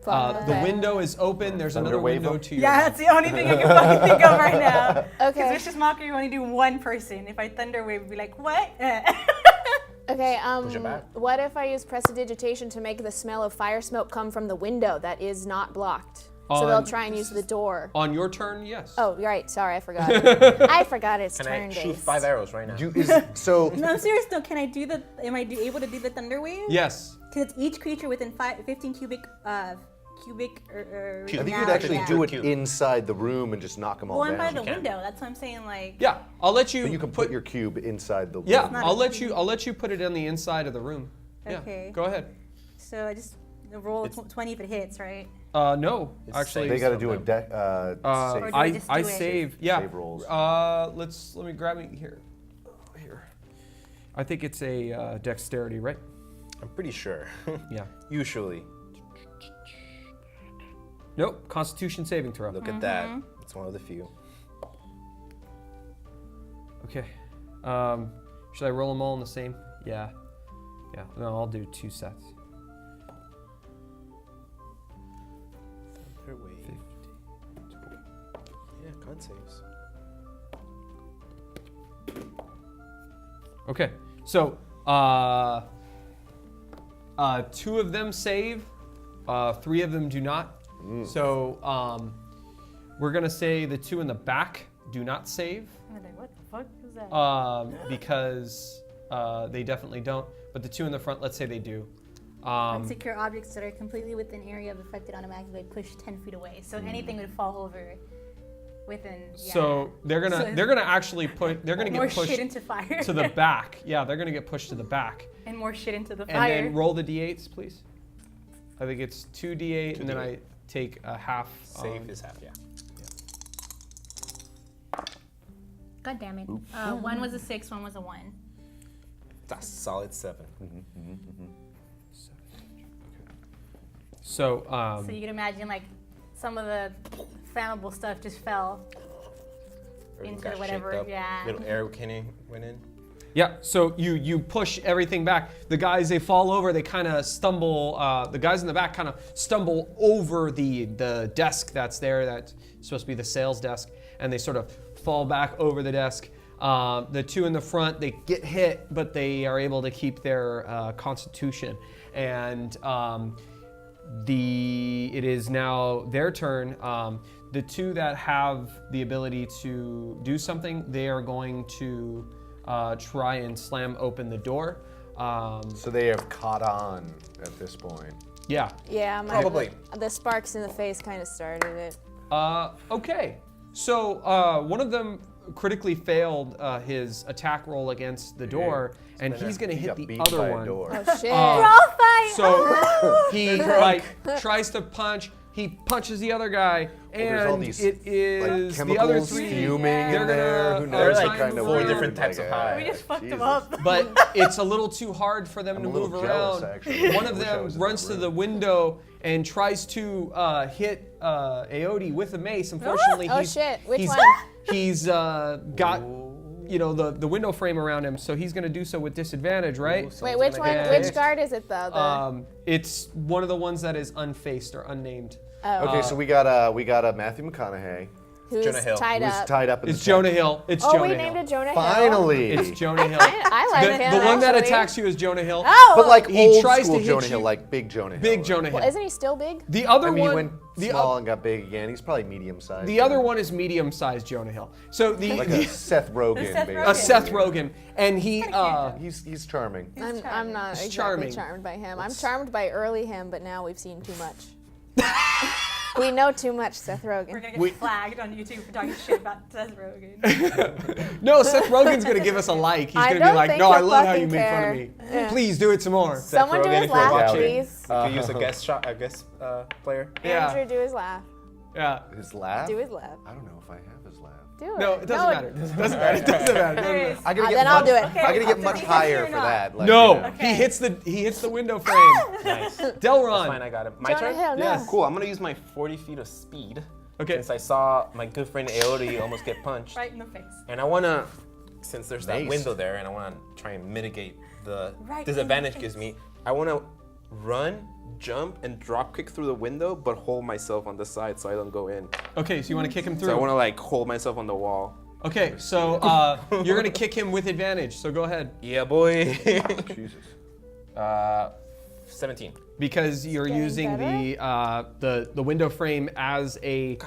The window is open. There's another Thunderwave window them? to your Yeah, that's the only thing I can fucking think of right now. Okay. Because Vicious Mockery, you only do one person. If I thunder wave, it'd be like, what? Okay, it back. what if I use prestidigitation to make the smell of fire smoke come from the window that is not blocked? So they'll On- try and use the door. On your turn, yes. Oh, you're right. Sorry, I forgot. I forgot it's Can turn I shoot days. 5 arrows right now? So No, I'm serious though. Can I do the? Am I able to do the thunder wave? Yes. Because it's each creature within 15 cubic. I think Yeah, you could actually yeah. do it Cube. inside the room and just knock them all Well, I'm by down. the window. That's what I'm saying. Like. Yeah, I'll let you. But you can put your cube inside the Yeah, room. not I'll a let cube. you put it on the inside of the room. Yeah. Okay. Go ahead. So I just roll 20 if it hits, right? No, actually. They got to do a deck. Or do I I just do it? save. Yeah. Save rolls. Let me grab it here. Here. I think it's a dexterity, right? I'm pretty sure. Yeah. Usually. Nope. Constitution saving throw. Look at that. It's one of the few. Okay. Should I roll them all in the same? Yeah. Yeah. No, I'll do 2 sets. that saves. Okay, so 2 of them save, 3 of them do not. So we're gonna say the 2 in the back do not save I'm like, what the fuck is that? because they definitely don't. But the 2 in the front, let's say they do. Secure objects that are completely within area of affected automatically push 10 feet away. So anything would fall over within. Yeah. So they're gonna actually get more pushed shit into fire. to the back. Yeah, they're gonna get pushed to the back. and more shit into the And fire. then roll the d8s, please. I think it's 2d8, and then 2d8. I take a half. Save is half, yeah. God damn it. One was a 6, one was a 1. That's a solid 7. So, So you can imagine like some of the flammable stuff just fell Everything into got whatever. shaped up. Yeah. Little air cannon went in. yeah, so you push everything back. The guys, they fall over, they kind of stumble. The guys in the back kind of stumble over the desk that's there, that's supposed to be the sales desk, and they sort of fall back over the desk. The 2 in the front, they get hit, but they are able to keep their constitution. And it is now their turn. The 2 that have the ability to do something, they are going to try and slam open the door. So they have caught on at this point. Yeah. Yeah, Probably. the sparks in the face kind of started it. Okay. So one of them critically failed his attack roll against the door, and he's going to He hit got the beat other by a one. door. Oh shit! Brawl fight! So he like tries to punch. He punches the other guy, there's all and these, it is like, the other chemicals 3 fuming they're in there. gonna, Who They're knows like what kind of 4 weird, different types of high. We just fucked them Jesus. up. But it's a little too hard for them I'm to a little move jealous, around. actually. One I of wish I them was in runs that to room. the window and tries to hit Aodi with a mace. Unfortunately, Oh, he's shit. Which he's, one? he's got the window frame around him, so he's going to do so with disadvantage, right? Wait, which one? hit. Which guard is it though? It's one of the ones that is unfaced or unnamed. Okay, so we got a Matthew McConaughey Who's Jonah Hill. tied who's up? tied up in It's the Jonah tent. Hill. It's Oh, Jonah we Hill. named it Jonah Hill. Finally. It's Jonah Hill. I like the him. one that actually. attacks you is Jonah Hill. Oh, But like He old tries school to hit Jonah Hill, you- like big Jonah Hill. Big Jonah Hill. well, isn't he still big? The other I mean, one, he went the small and got big again. He's probably medium sized. The other one is medium-sized Jonah Hill. So like a Seth Rogen, Seth basically. Rogen. Seth Rogen, and he He's charming. I'm not He's exactly charming. charmed by him. I'm charmed by early him, but now we've seen too much. We know too much, Seth Rogen. We're gonna get flagged on YouTube for talking shit about Seth Rogen. no, Seth Rogen's gonna give us a like. He's I gonna be don't like, think no, I he'll love how you fucking made fun care. of me. Yeah. Please do it some more. Someone do Rogen, his if you're laugh, watching. please. You can use a guest player. Yeah. Andrew, do his laugh. Yeah. His laugh? Do his laugh. I don't know if I have his laugh. Do it. No, it doesn't matter. It doesn't matter. It doesn't matter. There it is. I gotta get then I'll much, do it. I gotta get Okay, much okay. higher You're for not. that. Like, No, you know. he hits the window frame. Nice. Delron. Fine, I got it. My Jonah turn? Hill, no. Yes. Cool, I'm gonna use my 40 feet of speed. Okay. Since I saw my good friend Aodi almost get punched. Right in the face. And I wanna, since there's that Nice. window there, and I wanna try and mitigate the Right in the disadvantage face. gives me, I wanna run, jump, and drop kick through the window, but hold myself on the side so I don't go in. Okay, so you want to kick him So I through. wanna like hold myself on the wall. Okay, so you're gonna kick him with advantage. So go ahead, Yeah, boy. Jesus. 17. because you're getting using the window frame as a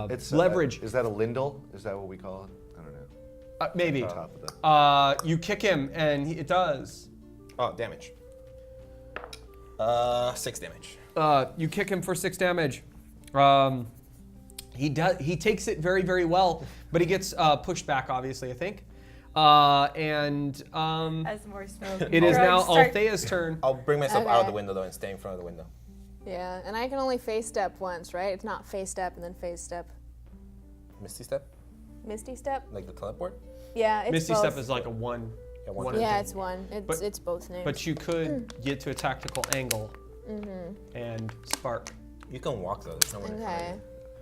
It's leverage. Is that a lindel? Is that what we call it? I don't know. Maybe. Top of the. You kick him, and it does. Oh, damage. 6 damage. You kick him for 6 damage. He takes it very, very well, but he gets pushed back, obviously, I think. And As more smoke. it is now Start- Althea's turn. I'll bring myself out of Okay. the window though and stay in front of the window. Yeah, and I can only face step once, right? It's not face step and then face step. Misty step, Misty step? like the teleport. Yeah, it's Misty both. step is like a 1. Yeah, One one. of Yeah, them. it's one. But- It's both names. But you could get to a tactical angle and spark You can walk though. There's no one in front of Okay. you.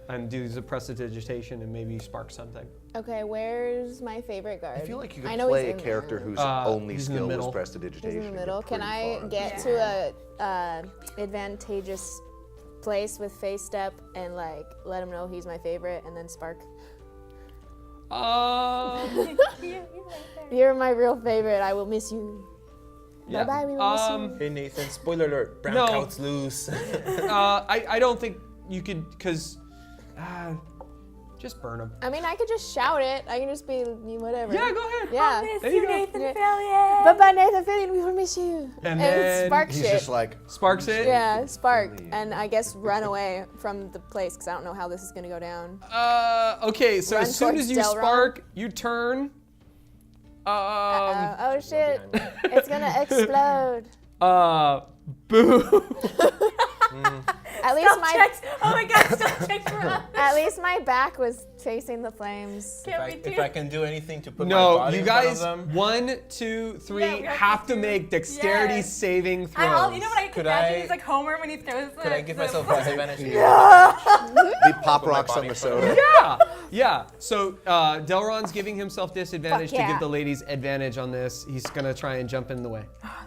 and do the prestidigitation and maybe spark something. Okay, where's my favorite guard? I feel like you could I know play he's a in character there. whose only he's in the skill was middle. prestidigitation. He's in the You're middle. Can pretty I far. get to a advantageous place with face step and like let him know he's my favorite and then spark? You're my real favorite. I will miss you. Yeah. Bye-bye, we will miss you. Hey Nathan, spoiler alert, brown No. coat's loose. I don't think you could, because just burn them. I mean, I could just shout it. I can just be whatever. Yeah, go ahead. Yeah. Miss There you you, go. Nathan Yeah. Fillion. Bye-bye, Nathan Fillion. We will miss you. And then spark He's shit. just like, Sparks it. Yeah, spark. And I guess run away from the place because I don't know how this is going to go down. Okay, so Run as soon towards as you Delron. spark, you turn. Oh shit. It's going to explode. Boo. At least Stealth my checks. Oh my god, stealth checks for us. at least my back was facing the flames. Can't we do If I can do anything to put my No, body you in front guys, of them. 1, 2, 3, Yeah, we have have to to do- make dexterity Yes. saving throws. You know what I can Could imagine? I- He's like Homer when he throws the... Could I give the- myself disadvantage? the pop Put my rocks on body the in front of soda. Yeah, yeah. So Delron's giving himself disadvantage Fuck to yeah. give the ladies advantage on this. He's gonna try and jump in the way.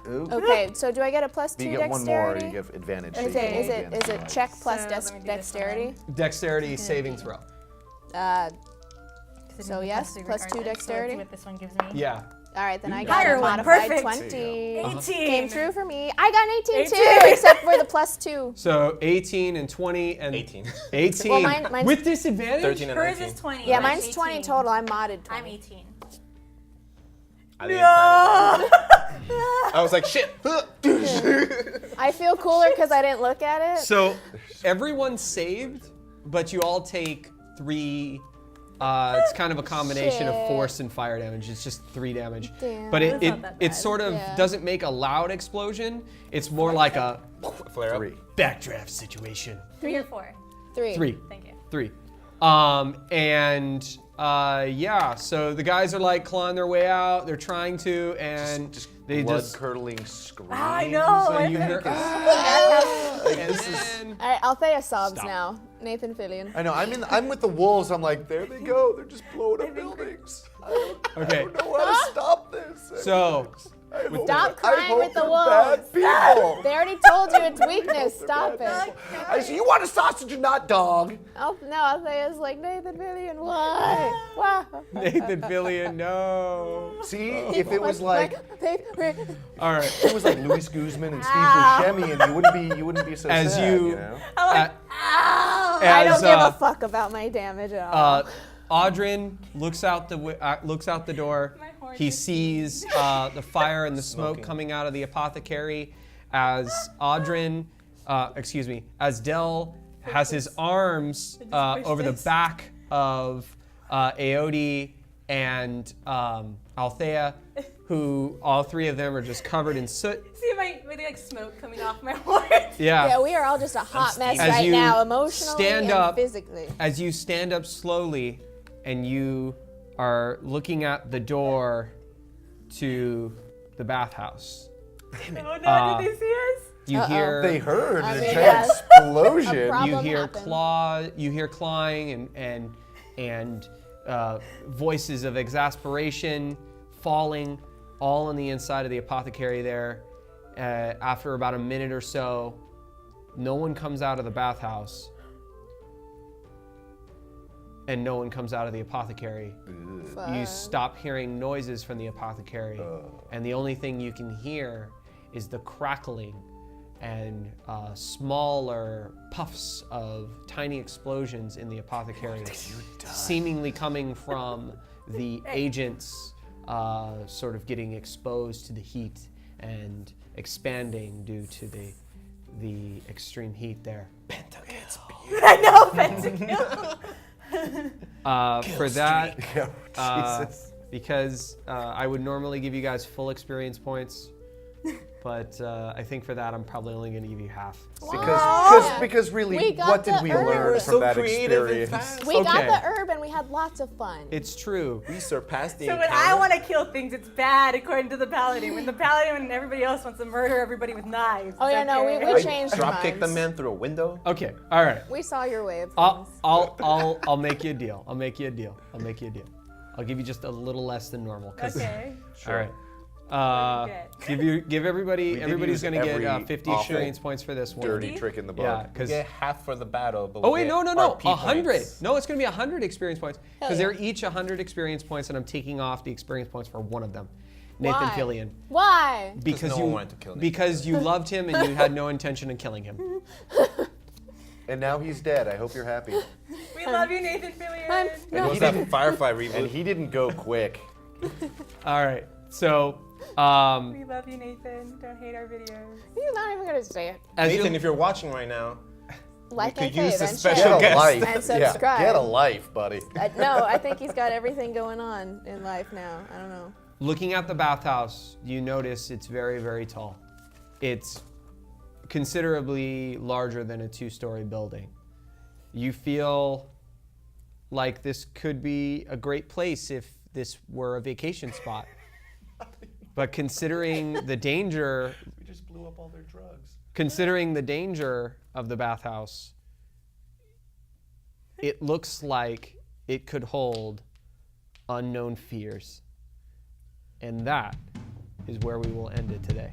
Ooh. Okay, so do I get a +2 You get one more, dexterity? you get advantage. Is so you it can is it check plus So, let me do this dexterity? Dexterity saving throw. So yes, +2 dexterity. What this one gives me. Yeah. All right, then I got Higher a one, modified perfect. 20. 18. Came true for me. I got an 18 too, 18. except for the +2. So 18 and 20 and 18. 18 Well, mine's- with disadvantage. 13 and Hers 19. is 20. Yeah, mine's mine's 20 18. total. I modded 20. I'm 18. I didn't plan it. I was like, shit. I feel cooler because I didn't look at it. So everyone saved, but you all take 3. It's kind of a combination of Shit. force and fire damage. It's just 3 damage. Damn. But That's it not that it bad. sort of Yeah. doesn't make a loud explosion. It's more like a Flare up. 3. backdraft situation. 3 or 4. 3. 3. Thank you. 3. Yeah, so the guys are like clawing their way out. They're trying to, and Just they blood just. curdling screams. I know. So you hear, and then, All right, Althea sobs Stop. now. Nathan Fillion. I know. I'm with the wolves. I'm like, there they go. They're just blowing up buildings. I okay, don't know how to stop this. so I hope- Stop I crying hope with the they're wolves. bad people. They already told you it's weakness. Stop it. I say, you want a sausage and not dog. Oh, no, Althea's like, Nathan Fillion, why? Why? Nathan Fillion, no. See, if it was like All right. if it was like Luis Guzman and Steve Ow. Buscemi, and you wouldn't be so As sad, you- you know? Uh, I don't as, give a fuck about my damage at all. Audrin looks out the door. My horse He is- sees the fire and the smoke Smoking. coming out of the apothecary as as Del has his arms over the back of Aodi and Althea, who all 3 of them are just covered in soot. See my like smoke coming off my horse. Yeah, we are all just a hot mess As right you now, emotionally stand and up- physically. As you stand up slowly and you are looking at the door to the bathhouse, Oh no, did they see us? you hear They heard I a mean, giant yes. explosion. A problem you hear happened. you hear clawing and voices of exasperation falling all on the inside of the apothecary there. After about a minute or so, no one comes out of the bathhouse and no one comes out of the apothecary. You stop hearing noises from the apothecary, and the only thing you can hear is the crackling and smaller puffs of tiny explosions in the apothecary, seemingly coming from the agents sort of getting exposed to the heat and expanding due to the extreme heat there. I know, pentakill. For that, Jesus. because I would normally give you guys full experience points, but I think for that I'm probably only going to give you half. Because We really, got what did the we herb. learn We're from that experience? We Okay. got the herb and we had lots of fun. It's true. We surpassed the So when encounter. I want to kill things, it's bad according to the paladin. When the paladin and everybody else wants to murder everybody with knives. Oh, yeah, no, okay. we changed Drop kick the minds. man through a window. Okay. All right. We saw your way of I'll things. I'll make you a deal. I'll make you a deal. I'll give you just a little less than normal. Okay. All right. Give everybody. did Everybody's use going to get every 50 awful experience points for this one. Dirty trick in the book. Yeah, You because. get half for the battle, but Oh we wait, get no, RP 100. points. No, it's going to be 100 experience points because Hell they're each 100 experience points, and I'm taking off the experience points for one of them. Nathan Why? Fillion. Why? Because no you one wanted to kill Nathan. because you loved him and you had no intention of killing him. And now he's dead. I hope you're happy. We love you, Nathan Fillion. It was that Firefly reboot. And he didn't go quick. All right, so We love you, Nathan. Don't hate our videos. He's not even gonna say it. as Nathan, you- if you're watching right now, Like could I use a and special share. Get a guest. life. And subscribe. Yeah, get a life, buddy. No, I think he's got everything going on in life now. I don't know. looking at the bathhouse, you notice it's very, very tall. It's considerably larger than a 2-story building. You feel like this could be a great place if this were a vacation spot. But considering the danger, We just blew up all their drugs. considering the danger of the bathhouse, it looks like it could hold unknown fears. And that is where we will end it today.